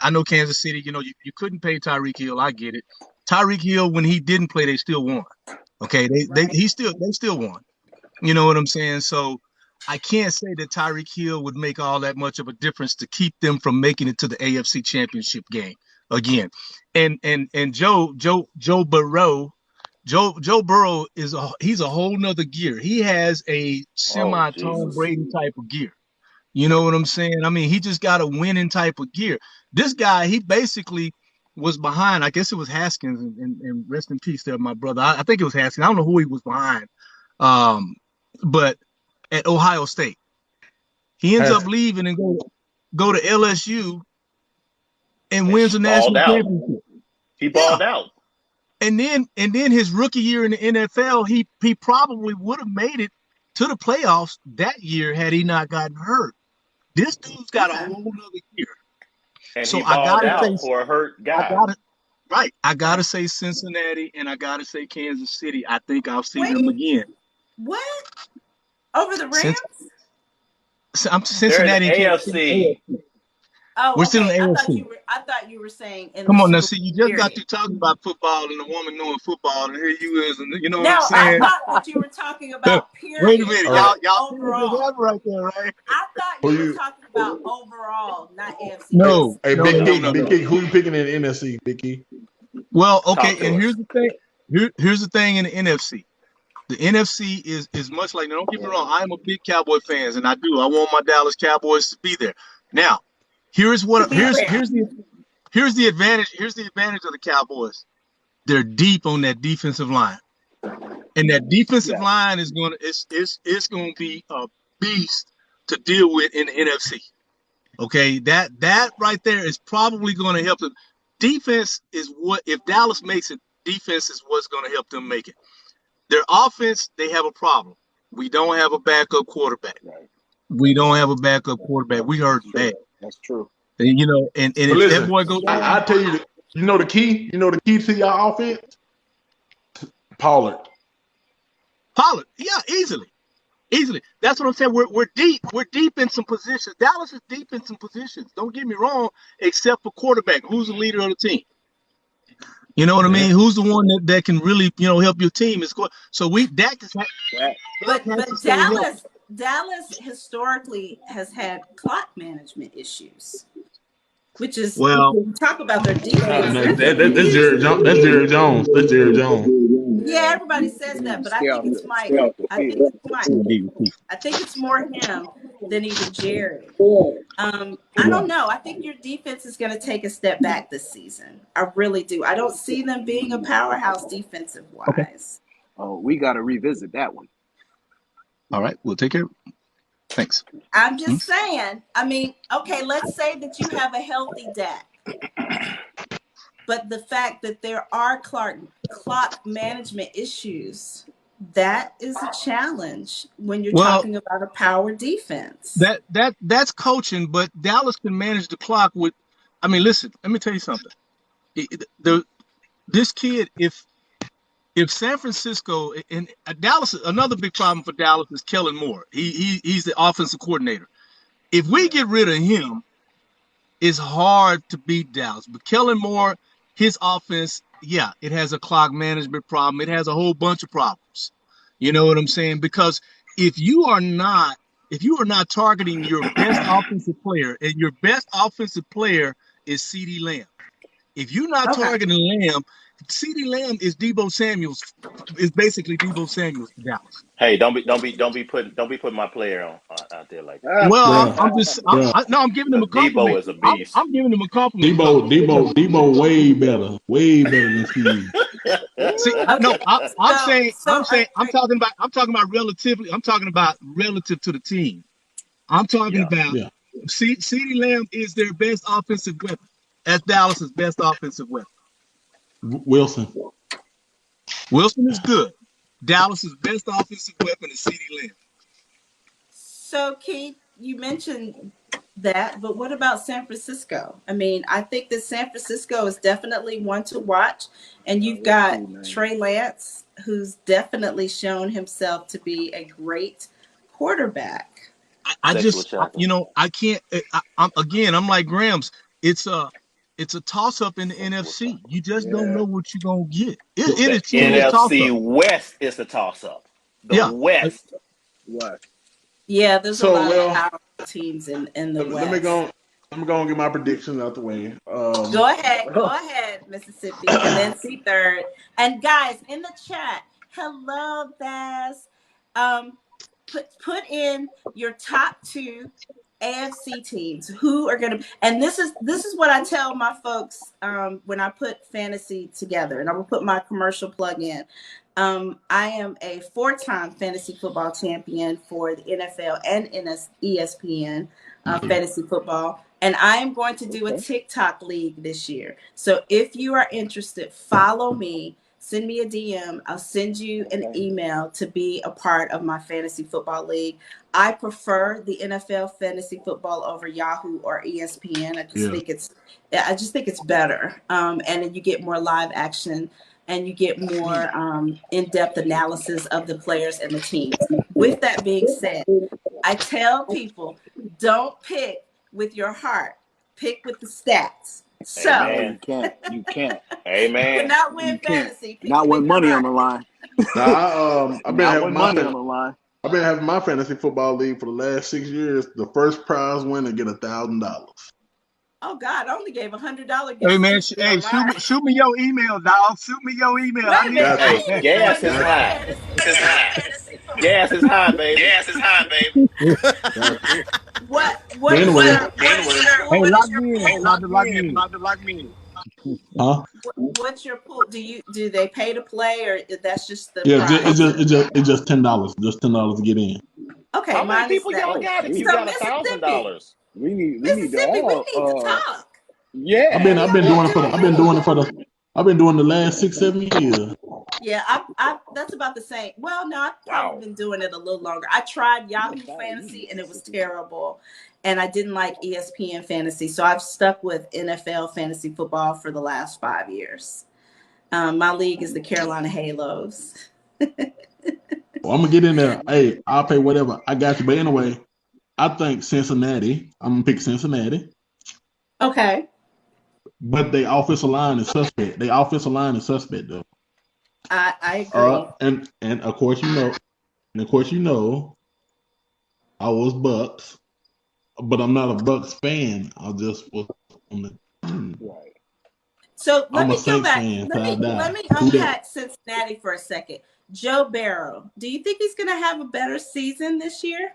I know Kansas City, you couldn't pay Tyreek Hill. I get it. Tyreek Hill, when he didn't play, they still won. Okay. Right. They still won. You know what I'm saying? So I can't say that Tyreek Hill would make all that much of a difference to keep them from making it to the AFC Championship game again. And Joe Burrow, Joe Burrow he's a whole nother gear. He has a Oh semi Tom Jesus. Brady type of gear. You know what I'm saying? I mean, he just got a winning type of gear. This guy, he basically was behind. I guess it was Haskins, and rest in peace there, my brother. I think it was Haskins. I don't know who he was behind. Um, but at Ohio State, he ends up Has leaving and go to LSU and And wins a balled national out. championship. He balled out. And then his rookie year in the NFL, he probably would have made it to the playoffs that year had he not gotten hurt. This dude's got a Okay. whole nother year. And So he balled out for a hurt I guy. gotta right. I gotta say Cincinnati and I gotta say Kansas City. I think I'll see them Wait, again. what? Over the Since Rams? I'm They're in the Cincinnati and Kansas City. AFC. Oh, We're still in okay. the I thought you were saying in Come the on now, Super see, Bowl you just got period. to talking about football and the woman knowing football, and here you is, and you know what I'm No, I saying? thought that you were talking about Wait a period, minute, All not right. y'all see what just overall. happened right there, right? I thought Who you were you? talking about overall, not AFC Hey, because No, hey, no, Big no, no, Key, no, Big no. Key, who you picking in the NFC, Big Key? Well, Talk okay, to and us. here's the thing. Here's the thing in the NFC. The NFC is much like. Now, don't get me wrong. I am a big Cowboy fan, and I do. I want my Dallas Cowboys to be there. Now, here's to what be here's fair. here's the advantage. Here's the advantage of the Cowboys. They're deep on that defensive line. And that defensive Yes. line is going to it's going to be a beast to deal with in the NFC. Okay, that right there is probably going to help them. Defense is what if Dallas makes it. Defense is what's going to help them make it. Their offense, they have a problem. We don't have a backup quarterback. Right. We don't have a backup quarterback. We hurt bad. That's true. And, and But if that listen, boy goes I down, tell you, you know the key. You know the key to your offense, Pollard. Pollard, yeah, easily. That's what I'm saying. We're deep. We're deep in some positions. Dallas is deep in some positions. Don't get me wrong, except for quarterback. Who's the leader of the team? You know what I mean? Who's the one that can really, help your team? So Dak But has to but stay healthy. Dallas historically has had clock management issues, which is Well, talk about their defense. No, Their that's defense. Jerry Jones. That's Jerry Jones. That's Jerry Jones. Yeah, everybody says that, but I Stay think off it's the Mike. stay off the I think field. it's Mike. I think it's more him than even Jerry. I don't know. I think your defense is going to take a step back this season. I really do. I don't see them being a powerhouse defensive wise. Oh, we got to revisit that one. all right, we'll take care. Thanks. I'm just saying. I mean, okay, let's say that you have a healthy Dak. But the fact that there are clock management issues, that is a challenge when you're Well, talking about a power defense. that's coaching, but Dallas can manage the clock with. I mean, listen. Let me tell you something. This kid, if San Francisco and Dallas, another big problem for Dallas is Kellen Moore. He's the offensive coordinator. If we get rid of him, it's hard to beat Dallas. But Kellen Moore, his offense, yeah, it has a clock management problem. It has a whole bunch of problems. You know what I'm saying? Because if you are not targeting your best offensive player, and your best offensive player is CeeDee Lamb. If you're not Okay. targeting Lamb, CeeDee Lamb is basically Debo Samuels for Dallas. Hey, don't be putting my player on out there like that. Well, Yeah, I'm just yeah. I'm giving him a Because Debo compliment. is a beast. I'm giving him a compliment. Debo, way better than CD. See, Okay. no, I'm saying, So I'm talking about relatively. I'm talking about relative to the team. I'm talking Yeah. about Yeah, CeeDee Lamb is their best offensive weapon. That's Dallas's best offensive weapon. Wilson. Wilson is good. Dallas's best offensive weapon is CeeDee Lamb. So, Keith, you mentioned that, but what about San Francisco? I mean, I think that San Francisco is definitely one to watch, and you've got Trey Lance, who's definitely shown himself to be a great quarterback. I Sexual just, chocolate. I can't. I'm like Grams. It's a toss up in the Sexual NFC. chocolate. You just don't know what you're gonna get. It The is truly a toss NFC up. West is the toss up. The Yeah. West. What? Yeah, there's a So lot of well, powerful teams in the let me West. go. Let me go and get my predictions out the way. Go ahead, Mississippi, and then see third. And guys in the chat, hello, Baz. Put in your top two AFC teams who are gonna. And this is what I tell my folks when I put fantasy together, and I'm gonna put my commercial plug in. I am a 4-time fantasy football champion for the NFL and ESPN. fantasy football. And I am going to do a Okay. TikTok league this year. So if you are interested, follow me, send me a DM. I'll send you an Okay. email to be a part of my fantasy football league. I prefer the NFL fantasy football over Yahoo or ESPN. Yeah. I just think it's better. And then you get more live action and you get more in-depth analysis of the players and the teams. With that being said, I tell people don't pick with your heart, pick with the stats. No, So Amen. you can't. You can't. you Amen. cannot win You can't. fantasy Not picking with when your money on heart. the line. Now Not when money on the line. I've been having my fantasy football league for the last 6 years. The first prize winner get $1,000. Oh God, I only gave $100 Hey gift man, certificate hey, on mine. shoot me your email, dog. Shoot me your email. Wait I a need minute, Got you. I Hey, need to gas join is your high. fantasy Gas is league. high. Gas is high, baby. Gas is high, baby. Got you. What But is anyway, your Hey, pool? lock me in. About to lock me in. huh? What's your pool? Do they pay to play or that's just the Yeah, prize? it's just $10. Just $10 to get in. Okay, How many mine is people that. y'all Oh, got if you sweet. So got Mississippi, $1,000? We need to Mississippi, we all. need to talk. I've Yeah. been What I've y'all been been doing it for the doing I've been with it? doing it for the I've been doing the last 6, 7 years. Yeah, I that's about the same. Well, no, I've probably Wow. been doing it a little longer. I tried I'm Yahoo sorry, you Fantasy and it was Mississippi. terrible, and I didn't like ESPN Fantasy, so I've stuck with NFL Fantasy Football for the last 5 years. My league is the Carolina Halos. Well, I'm gonna get in there. Hey, I'll pay whatever. I got you. But anyway, I think Cincinnati. I'm gonna pick Cincinnati. Okay, But their offensive line is suspect. Their offensive line is suspect though. I agree. And of course you know, I was Bucks, but I'm not a Bucks fan. I just was on the team. Right. So let I'm a me go Saints back. fan till Let I me let die. me Who that? unpack Cincinnati for a second. Joe Barrow, do you think he's going to have a better season this year?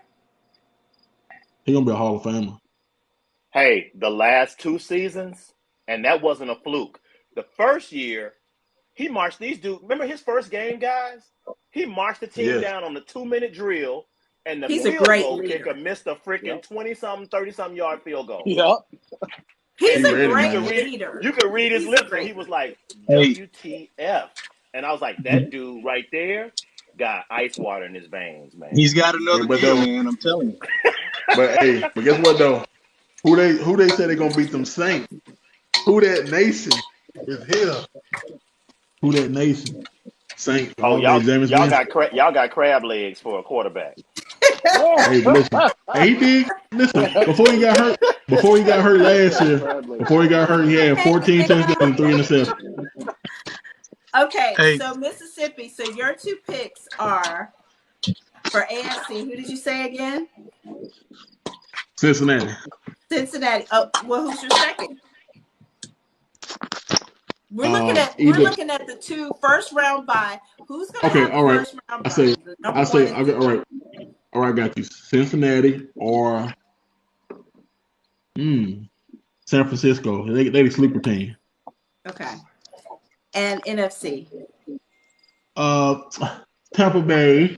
He gonna be a Hall of Famer. Hey, the last 2 seasons, and that wasn't a fluke. The first year, he marched these dudes. Remember his first game, guys? He marched the team Yes. down on the 2-minute drill, and the He's a Yep. field great goal kicker leader. missed a freaking Yep. 20-something, 30-something yard field goal. Yep. He's He And a ready, you great could man. read leader. you could read his He's a lips when he great was leader. like, Hey, WTF. And I was like, that dude right there got ice water in his veins, man. he's got Yeah, another but year, though, man. I'm telling you. but guess what though? Who they say they gonna beat them Saints? Who that nation is here? Who that nation? Saints Oh, all day. y'all Jameis y'all Winston. got y'all got crab legs for a quarterback. Hey, but listen. Hey, he did. Listen. Before he got hurt. Before he got hurt He last got year. crab legs Before for he a got hurt, he quarterback. had 14 touchdowns and 3 interceptions. Okay, Hey, so Mississippi, so your two picks are for AFC. Who did you say again? Cincinnati. Cincinnati. Oh, well, who's your second? We're Either. looking at the two first round bye. Who's gonna Okay. have a All right. first round I bye? say. The number one and I got. two. All right. All right. I got you. Cincinnati or San Francisco. They the sleeper team. Okay. And NFC. Uh, Tampa Bay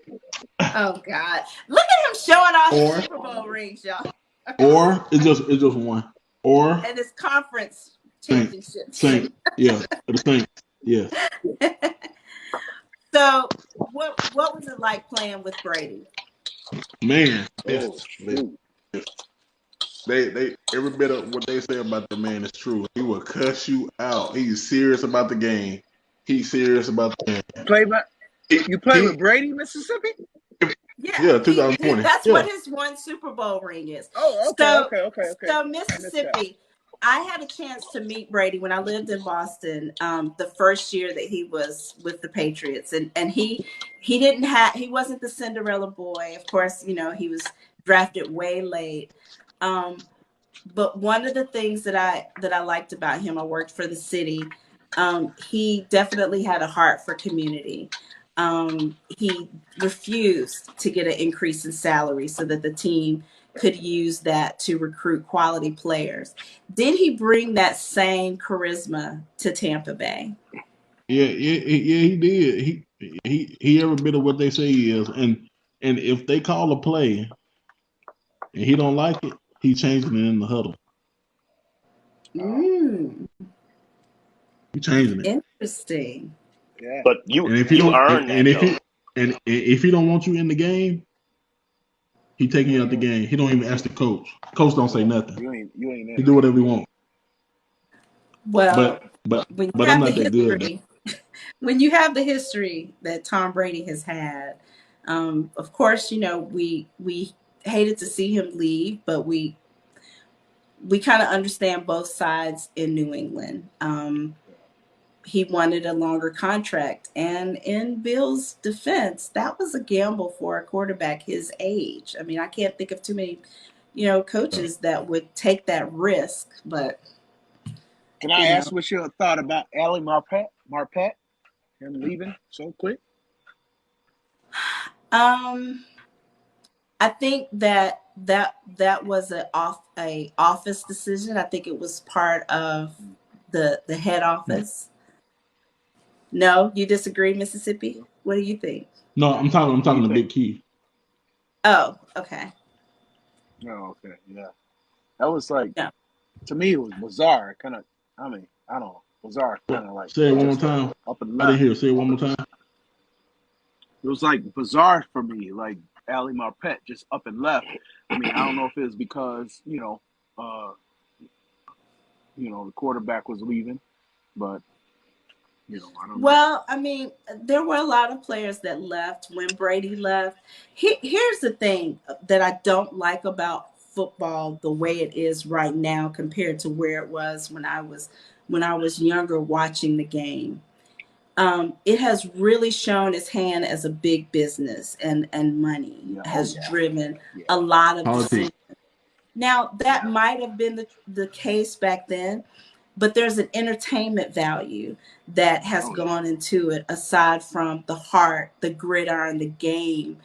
Oh God. Look at him showing off his or Super Bowl rings, y'all. it's just one or And his conference Saints. championships. Saints. Yeah. The Saints. Yes. So what was it like playing with Brady? Man, Oh, shoot. they every bit of what they say about the man is true. He will cuss you out. He's serious about the game. He's serious about the game. Play my, He, you play he with Brady, Mississippi? Yeah, yeah, he 2020. that's what Yeah. his one Super Bowl ring is. Oh, okay, So okay, okay, okay. so I missed that. Mississippi, I had a chance to meet Brady when I lived in Boston, the first year that he was with the Patriots, and he wasn't the Cinderella boy. Of course, he was drafted way late. Um, but one of the things that I liked about him, I worked for the city. He definitely had a heart for community. He refused to get an increase in salary so that the team could use that to recruit quality players. Did he bring that same charisma to Tampa Bay? Yeah, he did. He every bit of what they say he is. And if they call a play and he don't like it, He changing it in the huddle. He changing it. Interesting. Yeah. But And if he you don't, earn that though. and if he don't want you in the game, he taking you out the game. He don't even ask the coach. Coach don't say nothing. You ain't in He do it. whatever he want. Well, But when you I'm have the not that good. history, when you have the history that Tom Brady has had, of course, we hated to see him leave, but we kind of understand both sides in New England. He wanted a longer contract, and in Bill's defense, that was a gamble for a quarterback his age. I mean, I can't think of too many, coaches that would take that risk, but. Can I ask what you thought about Ali Marpet, him leaving so quick? I think that was a office decision. I think it was part of the head office. No, you disagree, Mississippi? What do you think? No, I'm talking to Big Key. Oh, okay. Oh, okay, yeah. That was like, Yeah. to me, it was bizarre. Kind of, I don't know. Bizarre, kind of like. Say it one more time. Up and I left. didn't hear. Say it one more time. It was like bizarre for me, like Ali Marpet just up and left. I mean, I don't know if it was because the quarterback was leaving, but I don't know. Well, I mean, there were a lot of players that left when Brady left. Here's the thing that I don't like about football the way it is right now compared to where it was when I was younger watching the game. It has really shown its hand as a big business, and money has driven a lot of decisions. Now, that might have been the case back then, but there's an entertainment value that has gone into it aside from the heart, the gridiron, the game.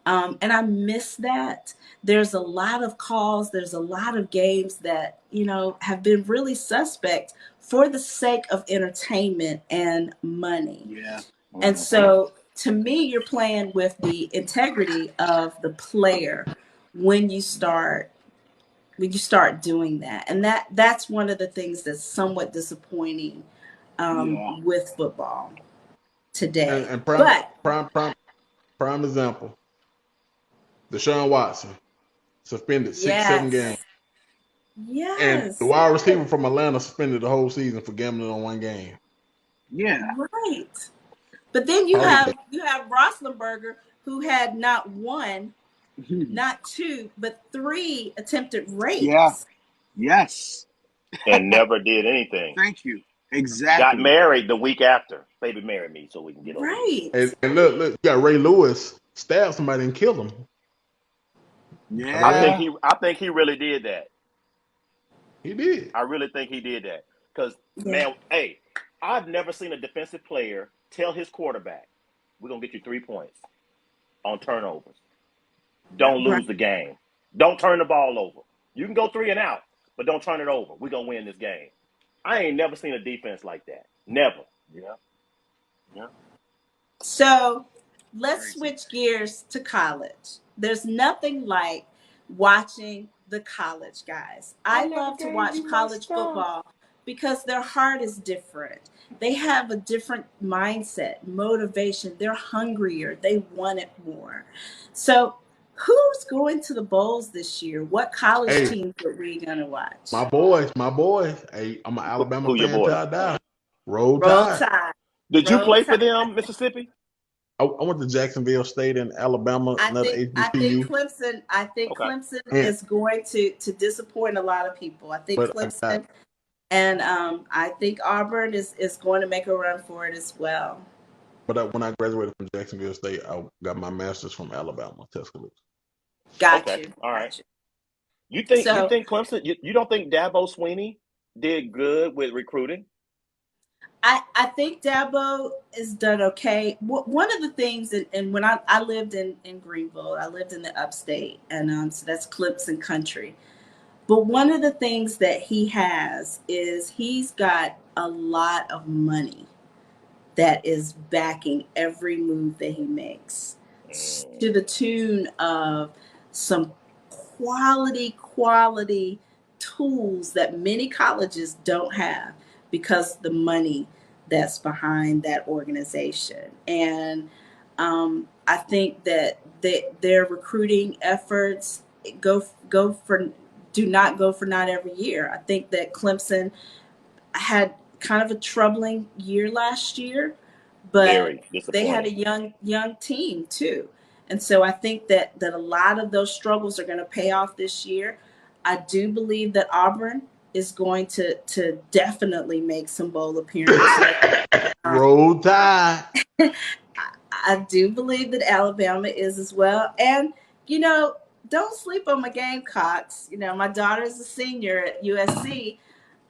And I miss that. There's a lot of calls, there's a lot of games that, have been really suspect for the sake of entertainment and money. Yeah. And so to me, you're playing with the integrity of the player when you start doing that. And that's one of the things that's somewhat disappointing with football today. And prime example, Deshaun Watson suspended 6-7 games. Yes. And the wide receiver from Atlanta suspended the whole season for gambling on one game. Yeah. Right. But then you have Roethlisberger, who had not one, not two, but 3 attempted rapes. Yeah. Yes. And never did anything. Thank you. Exactly. Got married the week after. Baby, marry me so we can get over it. And look, you got Ray Lewis stabbed somebody and killed him. Yeah. I think he really did that. He did. I really think he did that. Because, man, hey, I've never seen a defensive player tell his quarterback, we're going to get you 3 points on turnovers. Don't lose the game. Don't turn the ball over. You can go 3 and out, but don't turn it over. We're going to win this game. I ain't never seen a defense like that. Never. Yeah. So let's switch gears to college. There's nothing like watching the college guys. I love to watch college football because their heart is different. They have a different mindset, motivation. They're hungrier. They want it more. So who's going to the bowls this year? What college teams are we going to watch? My boys. Hey, I'm an Alabama fan till I die. Roll Tide. Did you play for them, Mississippi? I went to Jacksonville State in Alabama. I think Clemson. Clemson is going to disappoint a lot of people. I think Clemson, and I think Auburn is going to make a run for it as well. But when I graduated from Jacksonville State, I got my master's from Alabama, Tuscaloosa. Got you. All right. You think Clemson? You don't think Dabo Swinney did good with recruiting? I think Dabo is done okay. One of the things, and when I lived in Greenville, I lived in the upstate, and so that's Clemson country. But one of the things that he has is he's got a lot of money that is backing every move that he makes, to the tune of some quality tools that many colleges don't have because the money that's behind that organization. And I think that their recruiting efforts go for do not go for not every year. I think that Clemson had kind of a troubling year last year, but Very they had disappointing. a young team too. And so I think that a lot of those struggles are going to pay off this year. I do believe that Auburn is going to definitely make some bowl appearances. Roll Tide. I do believe that Alabama is as well. And, you know, don't sleep on my Gamecocks. You know, my daughter is a senior at USC.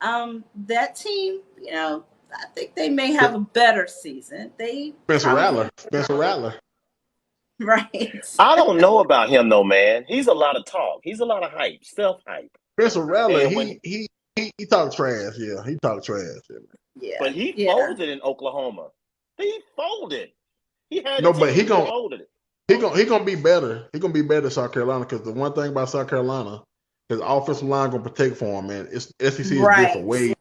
That team, you know, I think they may have a better season. They Spencer probably Rattler. Spencer Rattler. right. I don't know about him though, man. He's a lot of talk. He's a lot of hype, self hype. Spencer Rattler. And when He talked trash. Yeah, he talked trash. Yeah. Yeah, but he yeah. folded in Oklahoma. He folded. He had a No, but team. He folded it. he gonna be better. He gonna be better in South Carolina because the one thing about South Carolina, his offensive line gonna protect for him, man. It's SEC is different, Right.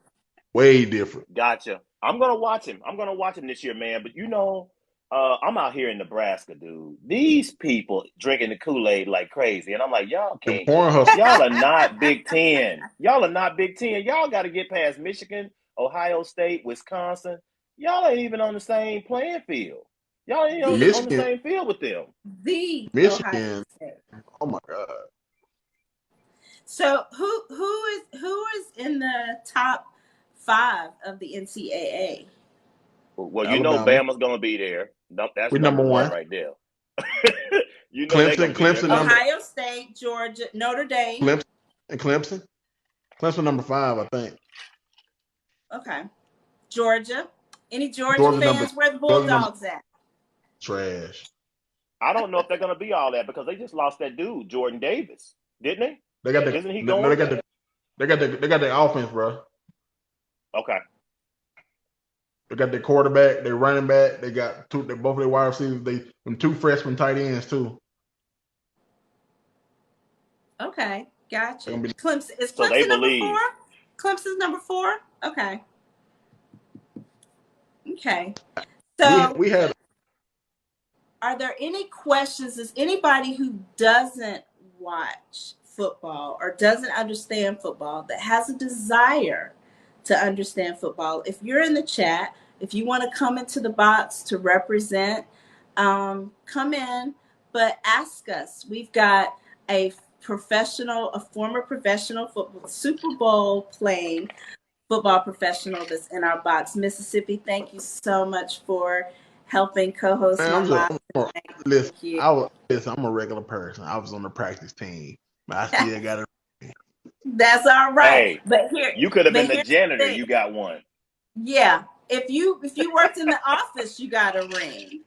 way different. Gotcha. I'm gonna watch him. I'm gonna watch him this year, man. But you know, I'm out here in Nebraska, dude. These people drinking the Kool-Aid like crazy, and I'm like, y'all The can't. corn hustle. Y'all are not Big Ten. Y'all are not Big Ten. Y'all got to get past Michigan, Ohio State, Wisconsin. Y'all ain't even on the same playing field. Y'all ain't on the Michigan, same field with them. The Ohio Michigan. State. Oh my God. So who is in the top 5 of the NCAA? Well, you know, Alabama. Bama's gonna be there. That's We number number one one. right there. You know they're Clemson. gonna be there. Clemson Come number. on. Ohio State, Georgia, Notre Dame. Clemson and Clemson. Clemson number 5, I think. Okay. Georgia. Any Georgia Georgia number. fans? Where the Georgia number Bulldogs at? trash. I don't know if they're gonna be all that because they just lost that dude, Jordan Davis, didn't they? They got the. Isn't he No, going? they got the offense, bro. Okay. They got their quarterback, their running back. They got both of their wide receivers. They them 2 freshman tight ends too. Okay, They're gotcha. gonna be. Clemson is So they Clemson number 4? believe. Clemson's number 4. Okay, okay. We So, we had are there any questions? Is anybody who doesn't watch football or doesn't understand football that has a desire to understand football? If you're in the chat, if you want to come into the box to represent, come in, but ask us. We've got a former professional football, Super Bowl playing football professional that's in our box. Mississippi, thank you so much for helping co-host man. my live. Listen. Thank you. I'm a regular person. I was on the practice team, but I still got it. That's all right. Hey, But here, you could have but been the here's the janitor. thing. You got one. Yeah. If you worked in the office, you got a ring.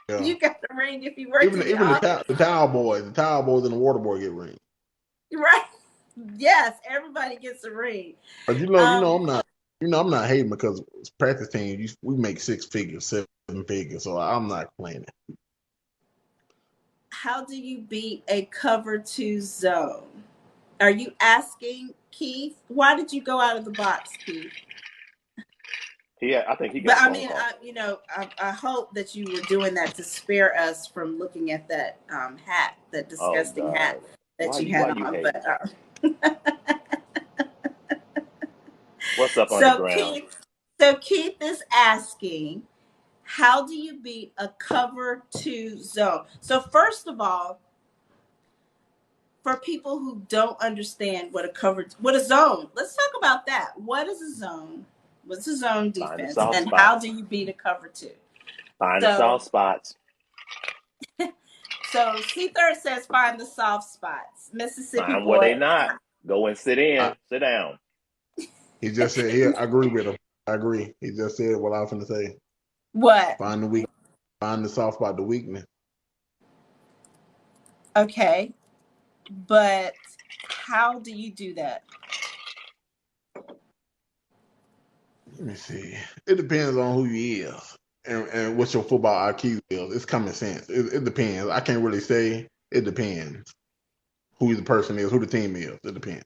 Yeah. You got a ring if you worked in the Even office. the towel boys and the water boy get rings. Right. Yes, everybody gets a ring. But Um, I'm not hating because it's practice team. We make 6 figures, 7 figures, so I'm not complaining. how do you beat a cover 2 zone? Are you asking Keith? Why did you go out of the box, Keith? I think he But got a I phone mean, call. I hope that you were doing that to spare us from looking at that hat, that Oh disgusting hat God, that you why had you on. hating? But What's up so underground? Keith is asking, how do you beat a cover 2 zone? So first of all, for people who don't understand what a zone, let's talk about that. What is a zone? What's a zone Find the defense, soft and how spots. do you beat a cover 2? Find the So soft spots. So C-Third says find the soft spots. Mississippi Find where boy. they not. Go and sit I, in. Sit down. he just said, "Yeah, I agree with him. I agree." He just said what I was going to say. What? Find the soft spot, the weakness. Okay. But how do you do that? Let me see. It depends on who you is and what your football IQ is. It's common sense. It depends. I can't really say. It depends. who the person is, who the team is. It depends.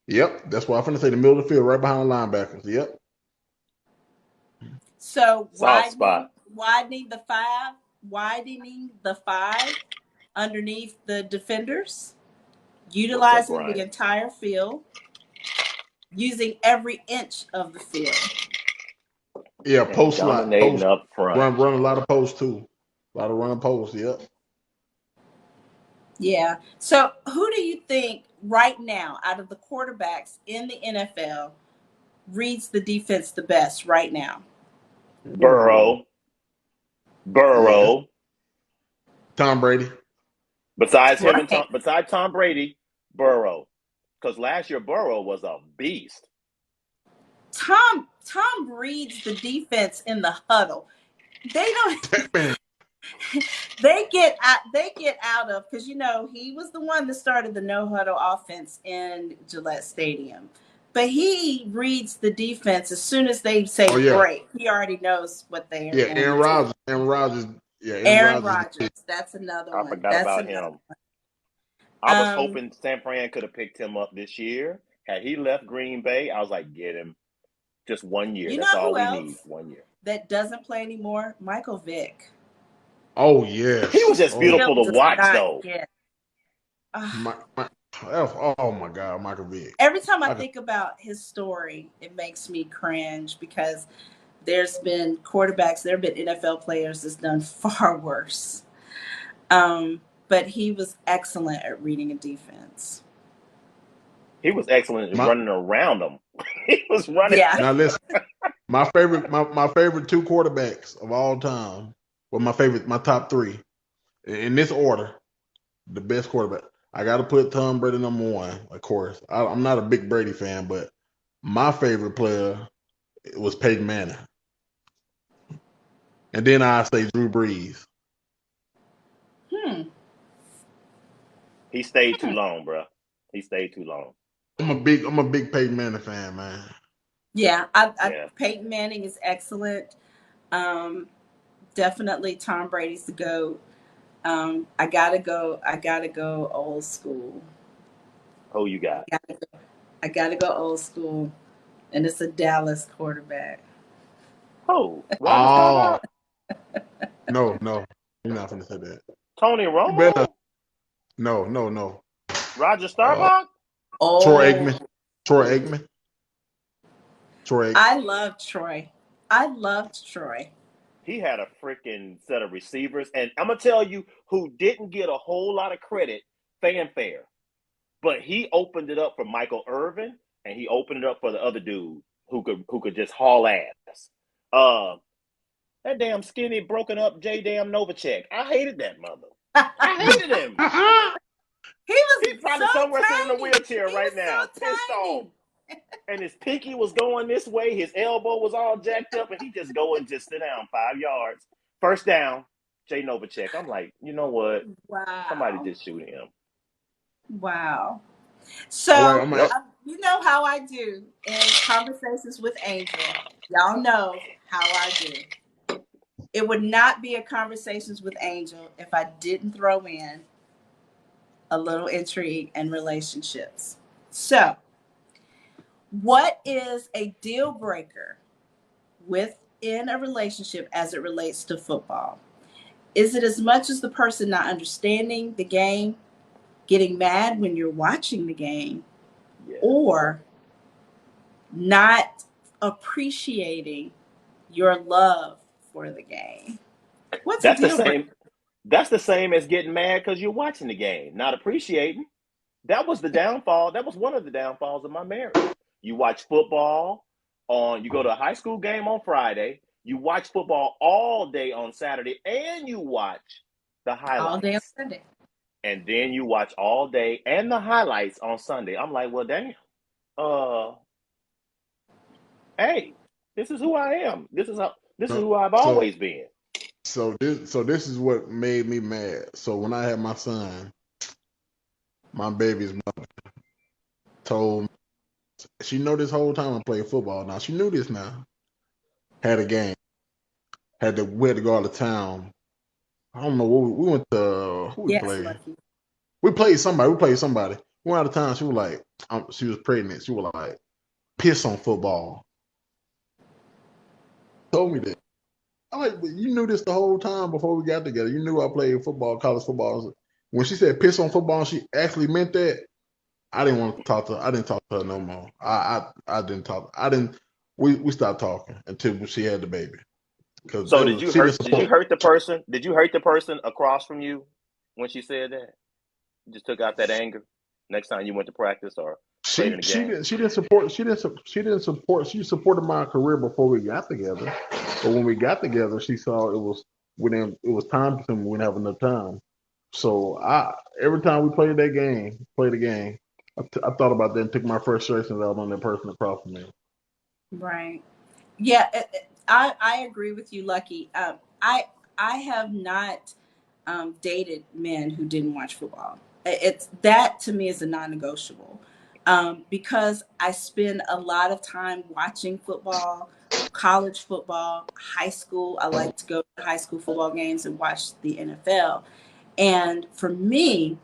Yep, that's why I'm finna say the middle of the field, right behind the linebackers. Yep. So Soft spot. widening the five underneath the defenders, What's up, utilizing the Brian? entire field, using every inch of the field. Yeah, And post slot, dominating post up front. run a lot of posts too. A lot of running posts. Yep. Yeah. So who do you think right now, out of the quarterbacks in the NFL, reads the defense the best right now? Ooh. Burrow. Yeah. Burrow. Tom Brady. Besides him and Right. besides Tom Brady, Burrow. Because last year Burrow was a beast. Tom reads the defense in the huddle. They don't Man. they get out of, because he was the one that started the no huddle offense in Gillette Stadium. But he reads the defense as soon as they Oh say yeah. break. He already knows what they are Yeah. going Aaron to do. Rodgers. Aaron Rodgers. Yeah. Aaron Aaron Rodgers. Rodgers, that's another I one. forgot That's about another him. I was um hoping San Fran could have picked him up this year. Had he left Green Bay, I was like, get him. Just 1 year. you That's know all who we need. else 1 year. that doesn't play anymore? Michael Vick. Oh He was yes. just Oh Still beautiful to does watch, not though. get. my, Ah, my oh my God, Michael Vick. every time I Michael, think about his story, it makes me cringe, because there's been quarterbacks, there have been NFL players that's done far worse. But he was excellent at reading a defense. He was excellent at my running around them. He was running. Yeah. now listen. My favorite two quarterbacks of all time. Well, my top three in this order. The best quarterback. I got to put Tom Brady number one, of course. I'm not a big Brady fan, but my favorite player was Peyton Manning, and then I say Drew Brees. Hmm. He stayed too long, bro. He stayed too long. I'm a big Peyton Manning fan, man. Yeah. I Yeah. Peyton Manning is excellent. Um, Definitely Tom Brady's the GOAT. I gotta go old school. Who you got? I gotta go old school. And it's a Dallas quarterback. Who? Roger Oh Staubach? no, you're not gonna say that. Tony You better Romo? no. Roger Uh, Staubach? Troy Oh, Aikman, Troy Aikman, Troy. I love Troy. I loved Troy. He had a freaking set of receivers. And I'm going to tell you who didn't get a whole lot of credit, fanfare. But he opened it up for Michael Irvin, and he opened it up for the other dude who could just haul ass. Uh, that damn skinny, broken up J. Damn Novacek. I hated that mother. I hated him. He was He's so probably somewhere sitting in a tiny. He wheelchair right was now, so pissed off. tiny. And his pinky was going this way. His elbow was all jacked up, and he just go and just sit down 5 yards. First down, Jay Novacek. I'm like, you know what? Somebody Wow. just shoot him. Wow. All right, So, I'm Yep. at, you know how I do in conversations with Angel. Y'all know how I do. It would not be a conversations with Angel if I didn't throw in a little intrigue and relationships. So, what is a deal breaker within a relationship as it relates to football? Is it as much as the person not understanding the game, getting mad when you're watching the game, Yes. or not appreciating your love for the game? What's a That's the deal breaker? same. That's the same as getting mad because you're watching the game, not appreciating. That was the downfall. That was one of the downfalls of my marriage. You watch football you go to a high school game on Friday, you watch football all day on Saturday, and you watch the All day on highlights. Sunday. And then you watch all day and the highlights on Sunday. I'm like, well, damn. Uh, hey, this is who I am. This is no, who I've so always been. this is what made me mad. So when I had my son, my baby's mother told me, she know this whole time I played football. Now she knew this now. Had a game. We had to go out of town I don't know what we went to. Who we Yes, played? Lucky. We played somebody. We played somebody. One out of time, she was like, she was pregnant. She was like, piss on football. Told me that. I'm like, but you knew this the whole time before we got together. You knew I played football, college football. When she said piss on football, she actually meant that. I didn't want to talk to her. I didn't talk to her no more. I didn't talk. I didn't. We stopped talking until she had the baby because So did you she didn't hurt? Did you support. hurt the person? Did you hurt the person across from you when she said that? You just took out that anger next time you went to practice or played in She the she game. didn't she didn't support she didn't support she supported my career before we got together, but when we got together, she saw it was time consuming. We didn't have enough time. So I every time we played the game, I thought about that and took my frustrations out on that person across from me. Right. Yeah, I agree with you, Lucky. I have not dated men who didn't watch football. It's that to me is a non-negotiable because I spend a lot of time watching football, college football, high school. I like to go to high school football games and watch the NFL. And for me,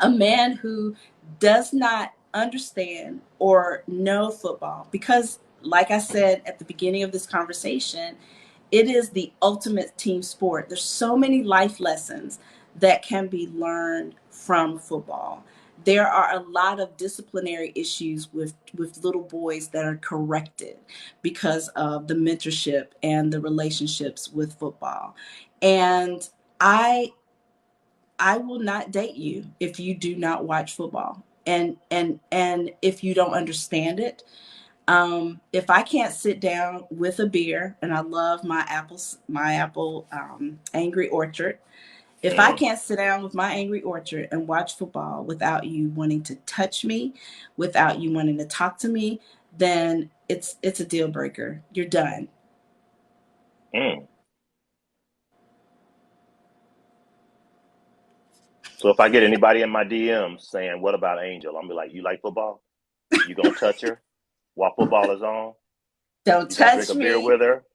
a man who does not understand or know football, because, like I said at the beginning of this conversation, it is the ultimate team sport. There's so many life lessons that can be learned from football. There are a lot of disciplinary issues with little boys that are corrected because of the mentorship and the relationships with football. And I I will not date you if you do not watch football and if you don't understand it. If I can't sit down with a beer, and I love my apple Angry Orchard. If I Mm. can't sit down with my Angry Orchard and watch football without you wanting to touch me, without you wanting to talk to me, then it's a deal breaker. You're done. Mm. So if I get anybody in my DMs saying, "What about Angel?" I'm be like, "You like football? You gonna touch her while football is on? Don't You gonna drink touch a beer me. with her?"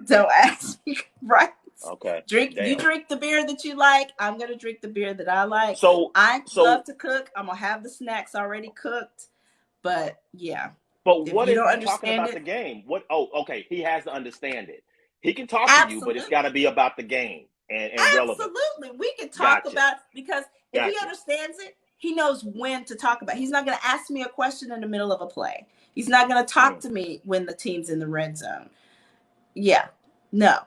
Don't ask me. Right. Okay, You damn. drink the beer that you like. I'm gonna drink the beer that I like. So I so, love to cook. I'm gonna have the snacks already cooked. But yeah, but if what you if don't you talking understand about the it, game? What? Oh, okay. He has to understand it. He can talk to you, but it's got to absolutely, be about the game and relevance. absolutely, we can talk Gotcha, about, because if he gotcha. understands it, he knows when to talk about it. He's not gonna ask me a question in the middle of a play. He's not gonna talk Mm. to me when the team's in the red zone. Yeah, no,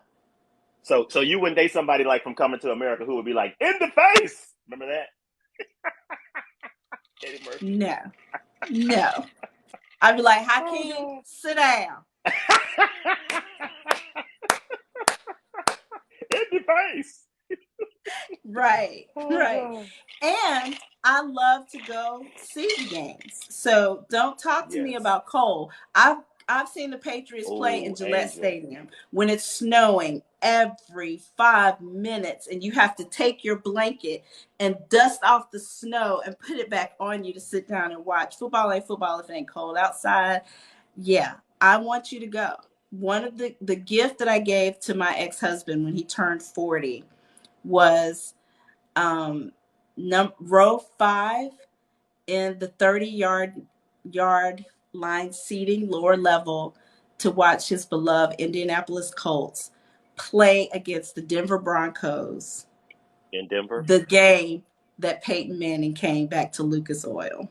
So you wouldn't date somebody like from Coming to America who would be like, "In the face." Remember that, Eddie Murphy? no, no. I'd be like, Oh Hakeem, god. sit down. In the face. Right, Oh right. god. And I love to go see the games. So don't talk to me Yes. about Cole. I've seen the Patriots play in Oh, Gillette Angel. Stadium when it's snowing every 5 minutes and you have to take your blanket and dust off the snow and put it back on you to sit down and watch. Football ain't football if it ain't cold outside. Yeah, I want you to go. One of the gift that I gave to my ex-husband when he turned 40 was um, row 5 in the 30-yard line seating, lower level, to watch his beloved Indianapolis Colts play against the Denver Broncos, In Denver. the game that Peyton Manning came back to Lucas Oil.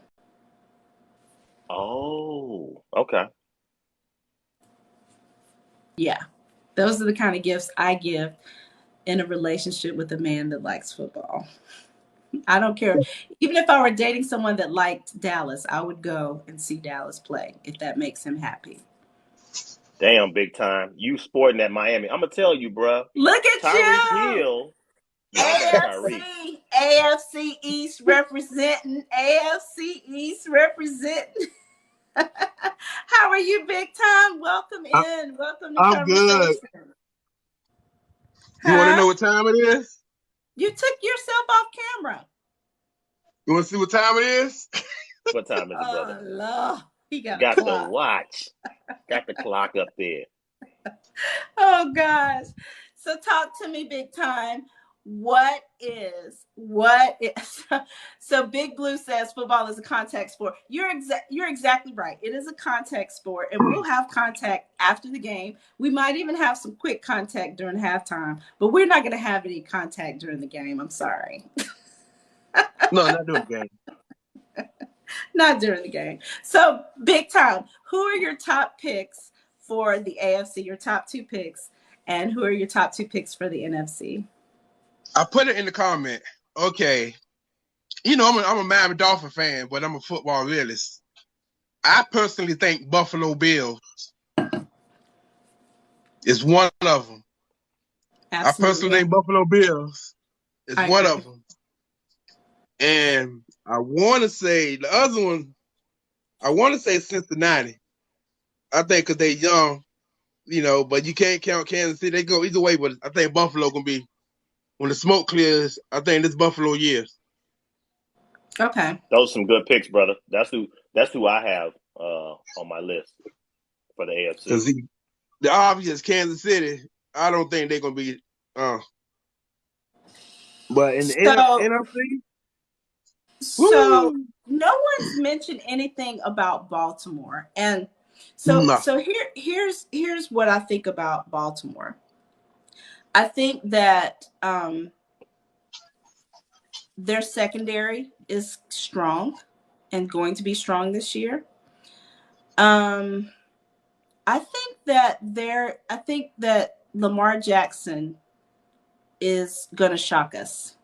Oh, okay. Yeah, those are the kind of gifts I give in a relationship with a man that likes football. I don't care. Even if I were dating someone that liked Dallas, I would go and see Dallas play if that makes him happy. Damn, big time. You sporting at Miami. I'm gonna tell you, bruh. Look at Tyreek you! Hill. Y'all got Tyreek. AFC, AFC East representing, AFC East representing. How are you, big time? Welcome I, in. Welcome to I'm good. conversation. You want to Huh? know what time it is? You took yourself off camera. You want to see what time it is? What time is it, brother? Oh, Lord. He got a Got the clock. watch. Got the clock up there. Oh, gosh. So talk to me, big time. what is so Big Blue says football is a contact sport. You're exactly right. It is a contact sport, and we'll have contact after the game. We might even have some quick contact during halftime, but we're not going to have any contact during the game. I'm sorry. No, not during the game. Not during the game. So, big time. Who are your top picks for the AFC? Your top 2 picks, and who are your top 2 picks for the NFC? I put it in the comment. Okay, you know I'm a Miami Dolphin fan, but I'm a football realist. I personally think Buffalo Bills is one of them. Absolutely. I personally think Buffalo Bills is one of them. And I want to say the other one, I want to say Cincinnati. I think because they're young, you know, but you can't count Kansas City. They go either way, but I think Buffalo going to be, when the smoke clears, I think this Buffalo years. Okay. Those are some good picks, brother. That's who I have on my list for the AFC. Because the obvious Kansas City, I don't think they're going to be. But in the NFC, so no one's mentioned anything about Baltimore, and so here's what I think about Baltimore. I think that their secondary is strong and going to be strong this year. I think that Lamar Jackson is going to shock us.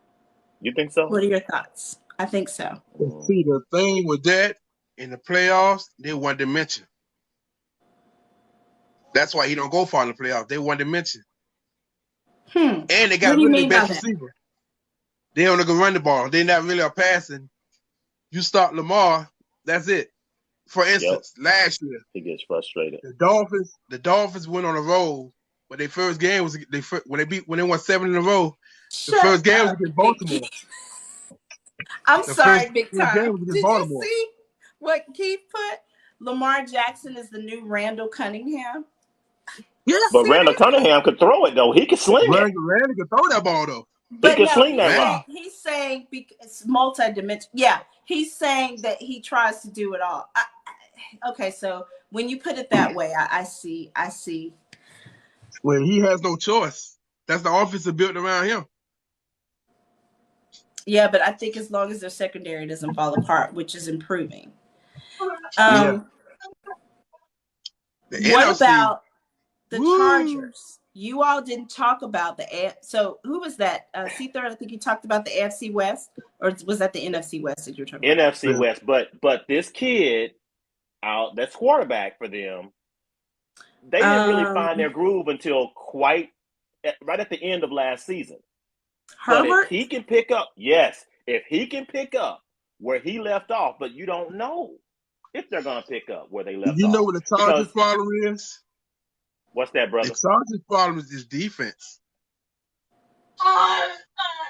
You think so? What are your thoughts? I think so. See, the thing with that, in the playoffs, they one dimension. That's why he don't go far in the playoffs. They one dimension. And they got really the best receiver. They only can run the ball. They're not really a passing. You start Lamar, that's it. For instance, last year he gets frustrated. The Dolphins went on a roll, but their first game was when they won 7 in a row. The first game was against Baltimore. I'm sorry, big time. Did you see what Keith put? Lamar Jackson is the new Randall Cunningham. Yeah, but Randall Cunningham could throw it though. He could sling it. Randall could throw that ball though. But he can sling that rock. He's saying it's multi-dimensional. Yeah, he's saying that he tries to do it all. Okay, so when you put it that way, I see. Well, he has no choice. That's the offense built around him. Yeah, but I think as long as their secondary doesn't fall apart, which is improving. What about the Chargers? You all didn't talk about so who was that? C-Third, I think you talked about the AFC West, or was that the NFC West that you're talking about? NFC West, but this kid that's quarterback for them, they didn't really find their groove until right at the end of last season. Herbert? But if he can pick up where he left off, but you don't know if they're going to pick up where they left off. You know what the Chargers' problem is? What's that, brother? The Chargers' problem is defense.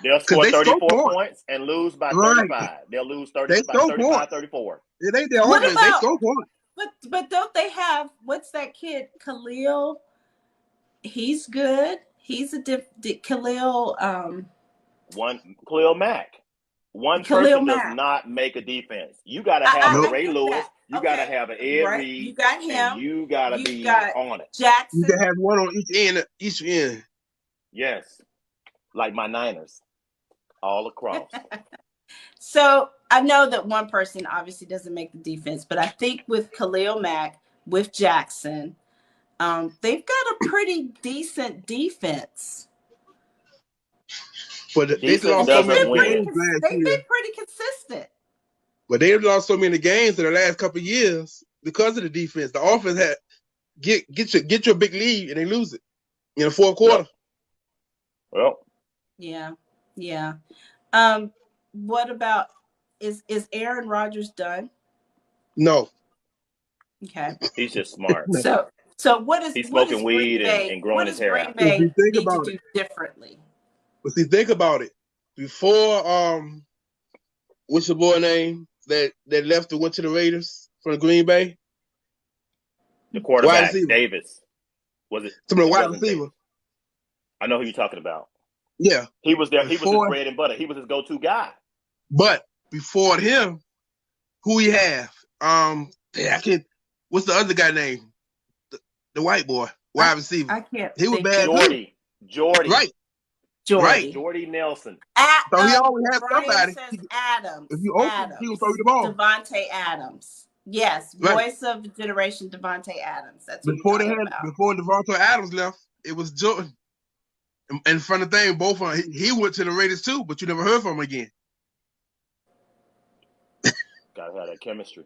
They'll score 34 points and lose by 35. They'll lose 35, 34. It ain't their offense. They score points. But don't they have, what's that kid, Khalil? He's good. He's a Khalil. Khalil Mack. One person does not make a defense. You got to have a Ray Lewis. You got to have an Ed Reed. You got him. You got to be on it. Jackson. You got to have one on each end. Yes. Like my Niners. All across. So I know that one person obviously doesn't make the defense, but I think with Khalil Mack, with Jackson, they've got a pretty decent defense. But they've lost so many games last year. They've been pretty consistent. But they've lost so many games in the last couple of years because of the defense. The offense had get your big lead and they lose it in the fourth quarter. Well. Yeah. What about is Aaron Rodgers done? No. Okay. He's just smart. So what is he's smoking weed and growing his hair out? What does Green Bay need to do differently? But see, think about it. Before what's the boy name that left and went to the Raiders from the Green Bay? The quarterback, Davis. Was it? Some of the wide receiver. I know who you're talking about. Yeah. He was there. He was his Before, bread and butter. He was his go-to guy. but before him, who he have? I can't. What's the other guy name? The white boy, I, wide receiver. I can't He was think bad of too. Jordy. Right, right. Jordy. Jordy Nelson. So he always had Brian somebody. says If Adams. you open, he will throw you the ball. Devontae Adams. Yes, Right. voice of the generation, Devontae Adams. That's what you're Before talking about. before Devontae Adams left, it was Jordan. And funny thing, both of them, he went to the Raiders too, but you never heard from him again. Gotta have that chemistry.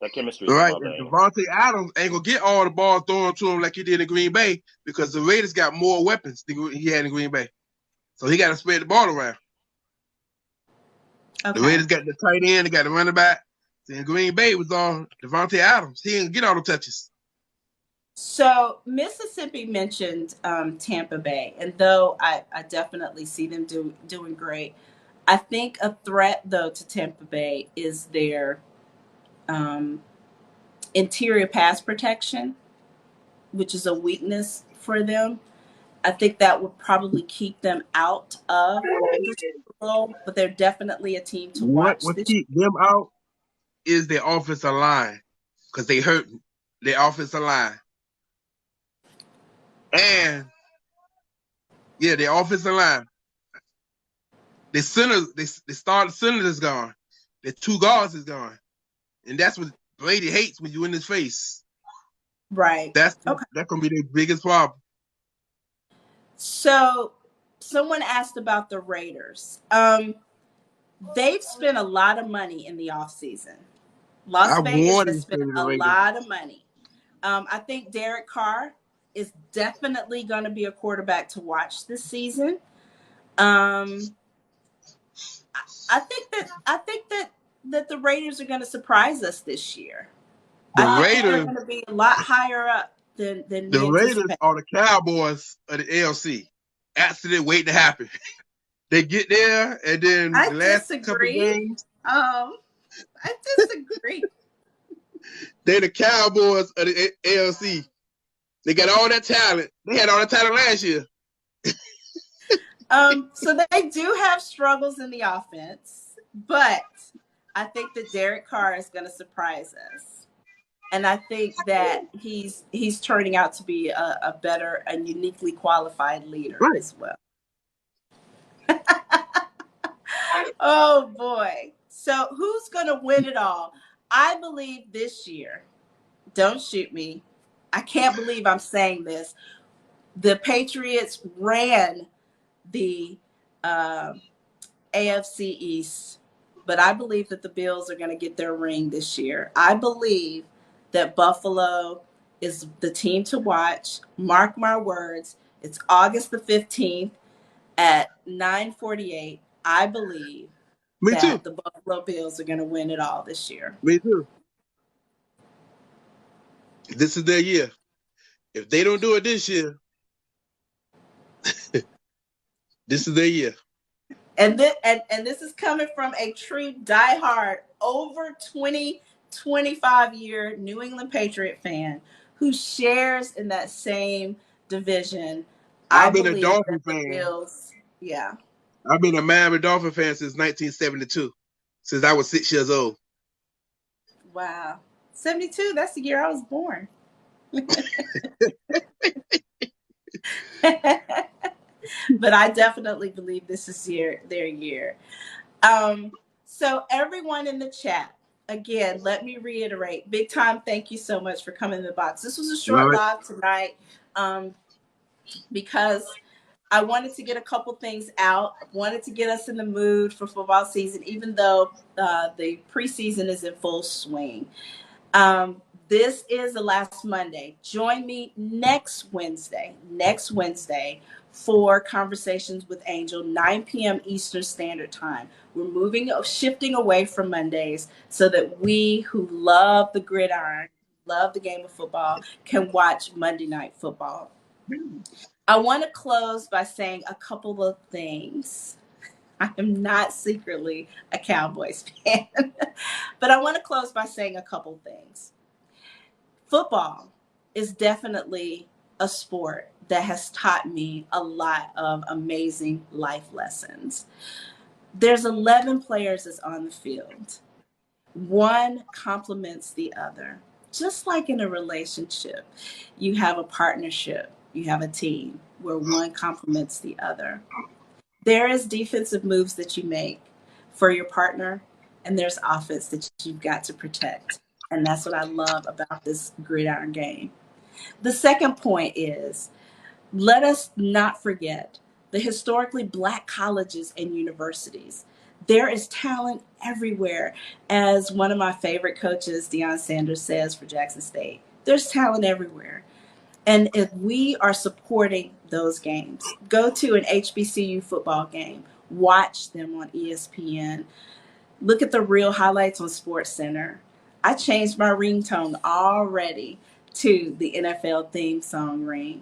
That chemistry. Right. And Devontae Adams ain't gonna get all the balls thrown to him like he did in Green Bay because the Raiders got more weapons than he had in Green Bay. So he got to spread the ball around. Okay. The Raiders got the tight end, they got the running back. In Green Bay was on Devontae Adams. He didn't get all the touches. So Mississippi mentioned Tampa Bay, and though I definitely see them doing great, I think a threat though to Tampa Bay is their interior pass protection, which is a weakness for them. I think that would probably keep them out of the Super Bowl, but they're definitely a team to What watch would this keep them out is their offensive line because they hurt their offensive line. And yeah, their offensive line. The center, they started center is gone. The two guards is gone, and that's what Brady hates when you in his face. Right. That's Okay. That's gonna be their biggest problem. So someone asked about the Raiders. They've spent a lot of money in the offseason. Las Vegas has spent a lot of money. I think Derek Carr is definitely going to be a quarterback to watch this season. I think that the Raiders are going to surprise us this year. I think they're going to be a lot higher up than the we Raiders anticipate. are the Cowboys of the AFC. Accident waiting to happen. They get there, and then the last couple games. I disagree. They're the Cowboys of the AFC. They got all that talent. They had all that talent last year. So they do have struggles in the offense, but I think that Derek Carr is going to surprise us. And I think that he's turning out to be a better and uniquely qualified leader as well. Oh, boy. So who's going to win it all? I believe this year, don't shoot me, I can't believe I'm saying this, the Patriots ran the AFC East, but I believe that the Bills are going to get their ring this year. I believe that Buffalo is the team to watch. Mark my words. It's August the 15th at 9:48. I believe that the Buffalo Bills are going to win it all this year. Me too. This is their year. If they don't do it this year, this is their year. And this is coming from a true diehard, over 25-year New England Patriot fan who shares in that same division. I've been a Dolphin fan. Bills, yeah. I've been a Miami Dolphin fan since 1972, since I was 6 years old. Wow. 72, that's the year I was born. But I definitely believe this is their year. So everyone in the chat, again, let me reiterate, big time, thank you so much for coming in the box. This was a short live tonight because I wanted to get a couple things out. I wanted to get us in the mood for football season, even though the preseason is in full swing. This is the last Monday. Join me next Wednesday for Conversations with Angel, 9 p.m. Eastern Standard Time. We're shifting away from Mondays so that we who love the gridiron, love the game of football, can watch Monday Night Football. I want to close by saying a couple of things. I am not secretly a Cowboys fan, but I want to close by saying a couple things. Football is definitely a sport that has taught me a lot of amazing life lessons. There's 11 players that's on the field. One complements the other. Just like in a relationship, you have a partnership, you have a team where one complements the other. There is defensive moves that you make for your partner, and there's offense that you've got to protect. And that's what I love about this gridiron game. The second point is, let us not forget the historically black colleges and universities. There is talent everywhere. As one of my favorite coaches, Deion Sanders, says for Jackson State, there's talent everywhere. And if we are supporting those games, go to an HBCU football game, watch them on ESPN, look at the real highlights on Sports Center. I changed my ringtone already to the NFL theme song ring.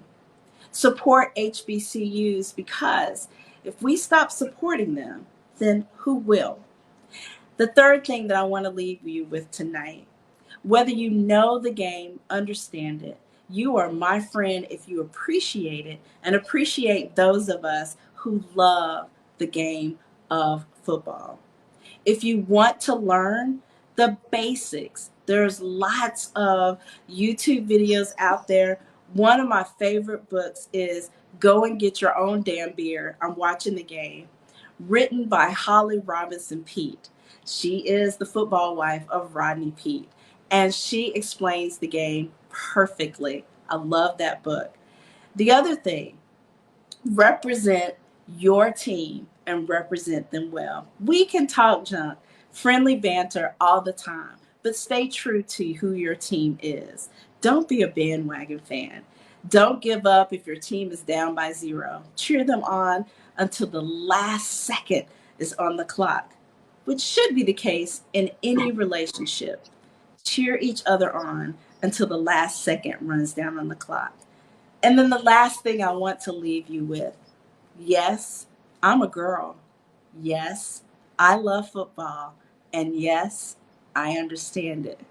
Support HBCUs, because if we stop supporting them, then who will? The third thing that I want to leave you with tonight, whether you know the game, understand it, you are my friend if you appreciate it and appreciate those of us who love the game of football. If you want to learn the basics, there's lots of YouTube videos out there. One of my favorite books is Go and Get Your Own Damn Beer, I'm Watching the Game, written by Holly Robinson Peete. She is the football wife of Rodney Peete, and she explains the game perfectly. I love that book. The other thing, represent your team and represent them well. We can talk junk, friendly banter all the time, but stay true to who your team is. Don't be a bandwagon fan. Don't give up if your team is down by 0. Cheer them on until the last second is on the clock, which should be the case in any relationship. Cheer each other on until the last second runs down on the clock. And then the last thing I want to leave you with, yes, I'm a girl. Yes, I love football. And yes, I understand it.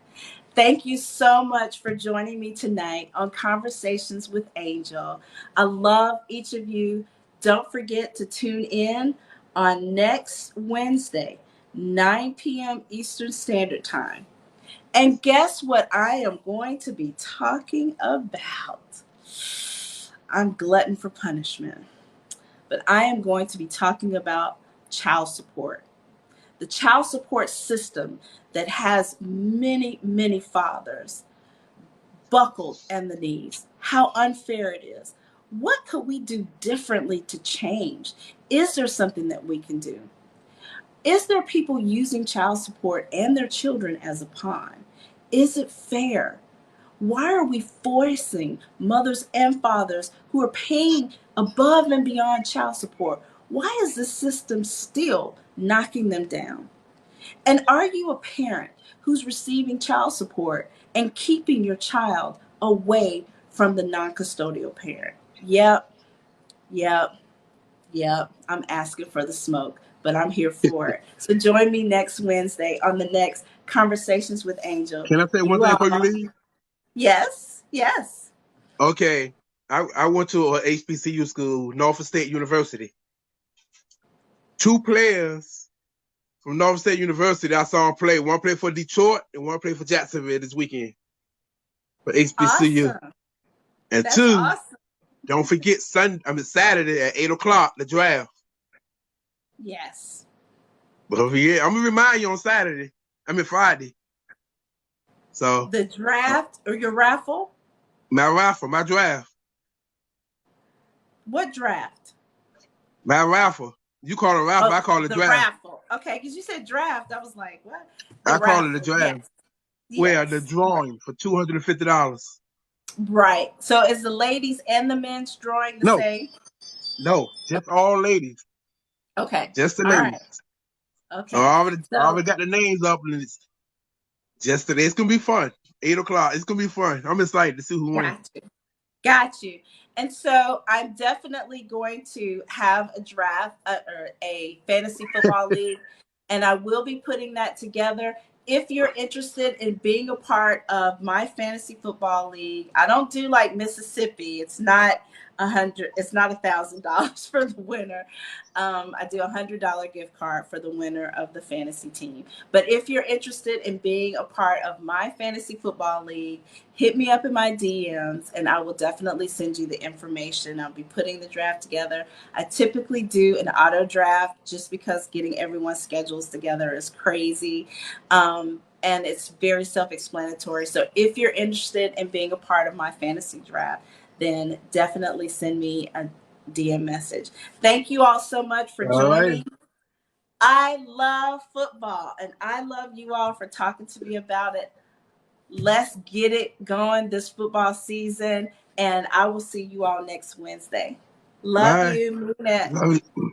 Thank you so much for joining me tonight on Conversations with Angel. I love each of you. Don't forget to tune in on next Wednesday, 9 p.m. Eastern Standard Time. And guess what I am going to be talking about? I'm glutton for punishment, but I am going to be talking about child support. The child support system that has many, many fathers buckled at the knees. How unfair it is. What could we do differently to change? Is there something that we can do? Is there people using child support and their children as a pawn? Is it fair? Why are we forcing mothers and fathers who are paying above and beyond child support? Why is the system still knocking them down? And are you a parent who's receiving child support and keeping your child away from the non-custodial parent? Yep, yep, yep. I'm asking for the smoke, but I'm here for it. So join me next Wednesday on the next Conversations with Angel. Can I say one You thing before you all, leave? yes, yes. Okay. I went to a HBCU school, Norfolk State University. 2 players from Norfolk State University I saw them play. One played for Detroit and one played for Jacksonville this weekend for HBCU. Awesome. And That's 2, awesome. don't forget Saturday at 8:00, the draft. Yes. But yeah, I'm gonna remind you on Friday. So The draft or your raffle? my draft. What draft? My raffle. You call it raffle, Oh, I call it the draft. raffle. Okay, because you said draft. I was like, what? The I call it a raffle. draft. Yes. Where the Yes. drawing for $250. Right. So is the ladies and the men's drawing the same? No, just all ladies. Okay. Just the All ladies. right. I Okay. already So got the names up, and it's just today. It's gonna be fun. 8:00. It's gonna be fun. I'm excited to see who wins. got you. Got you. And so I'm definitely going to have a draft or a fantasy football league, and I will be putting that together. If you're interested in being a part of my fantasy football league, I don't do like Mississippi. It's not It's not $1,000 for the winner. I do $100 gift card for the winner of the fantasy team. But if you're interested in being a part of my fantasy football league, hit me up in my DMs and I will definitely send you the information. I'll be putting the draft together. I typically do an auto draft just because getting everyone's schedules together is crazy. And it's very self-explanatory. So if you're interested in being a part of my fantasy draft, then definitely send me a DM message. Thank you all so much for All right. joining. I love football and I love you all for talking to me about it. Let's get it going this football season, and I will see you all next Wednesday. Love Bye. you. Moonette. Love you.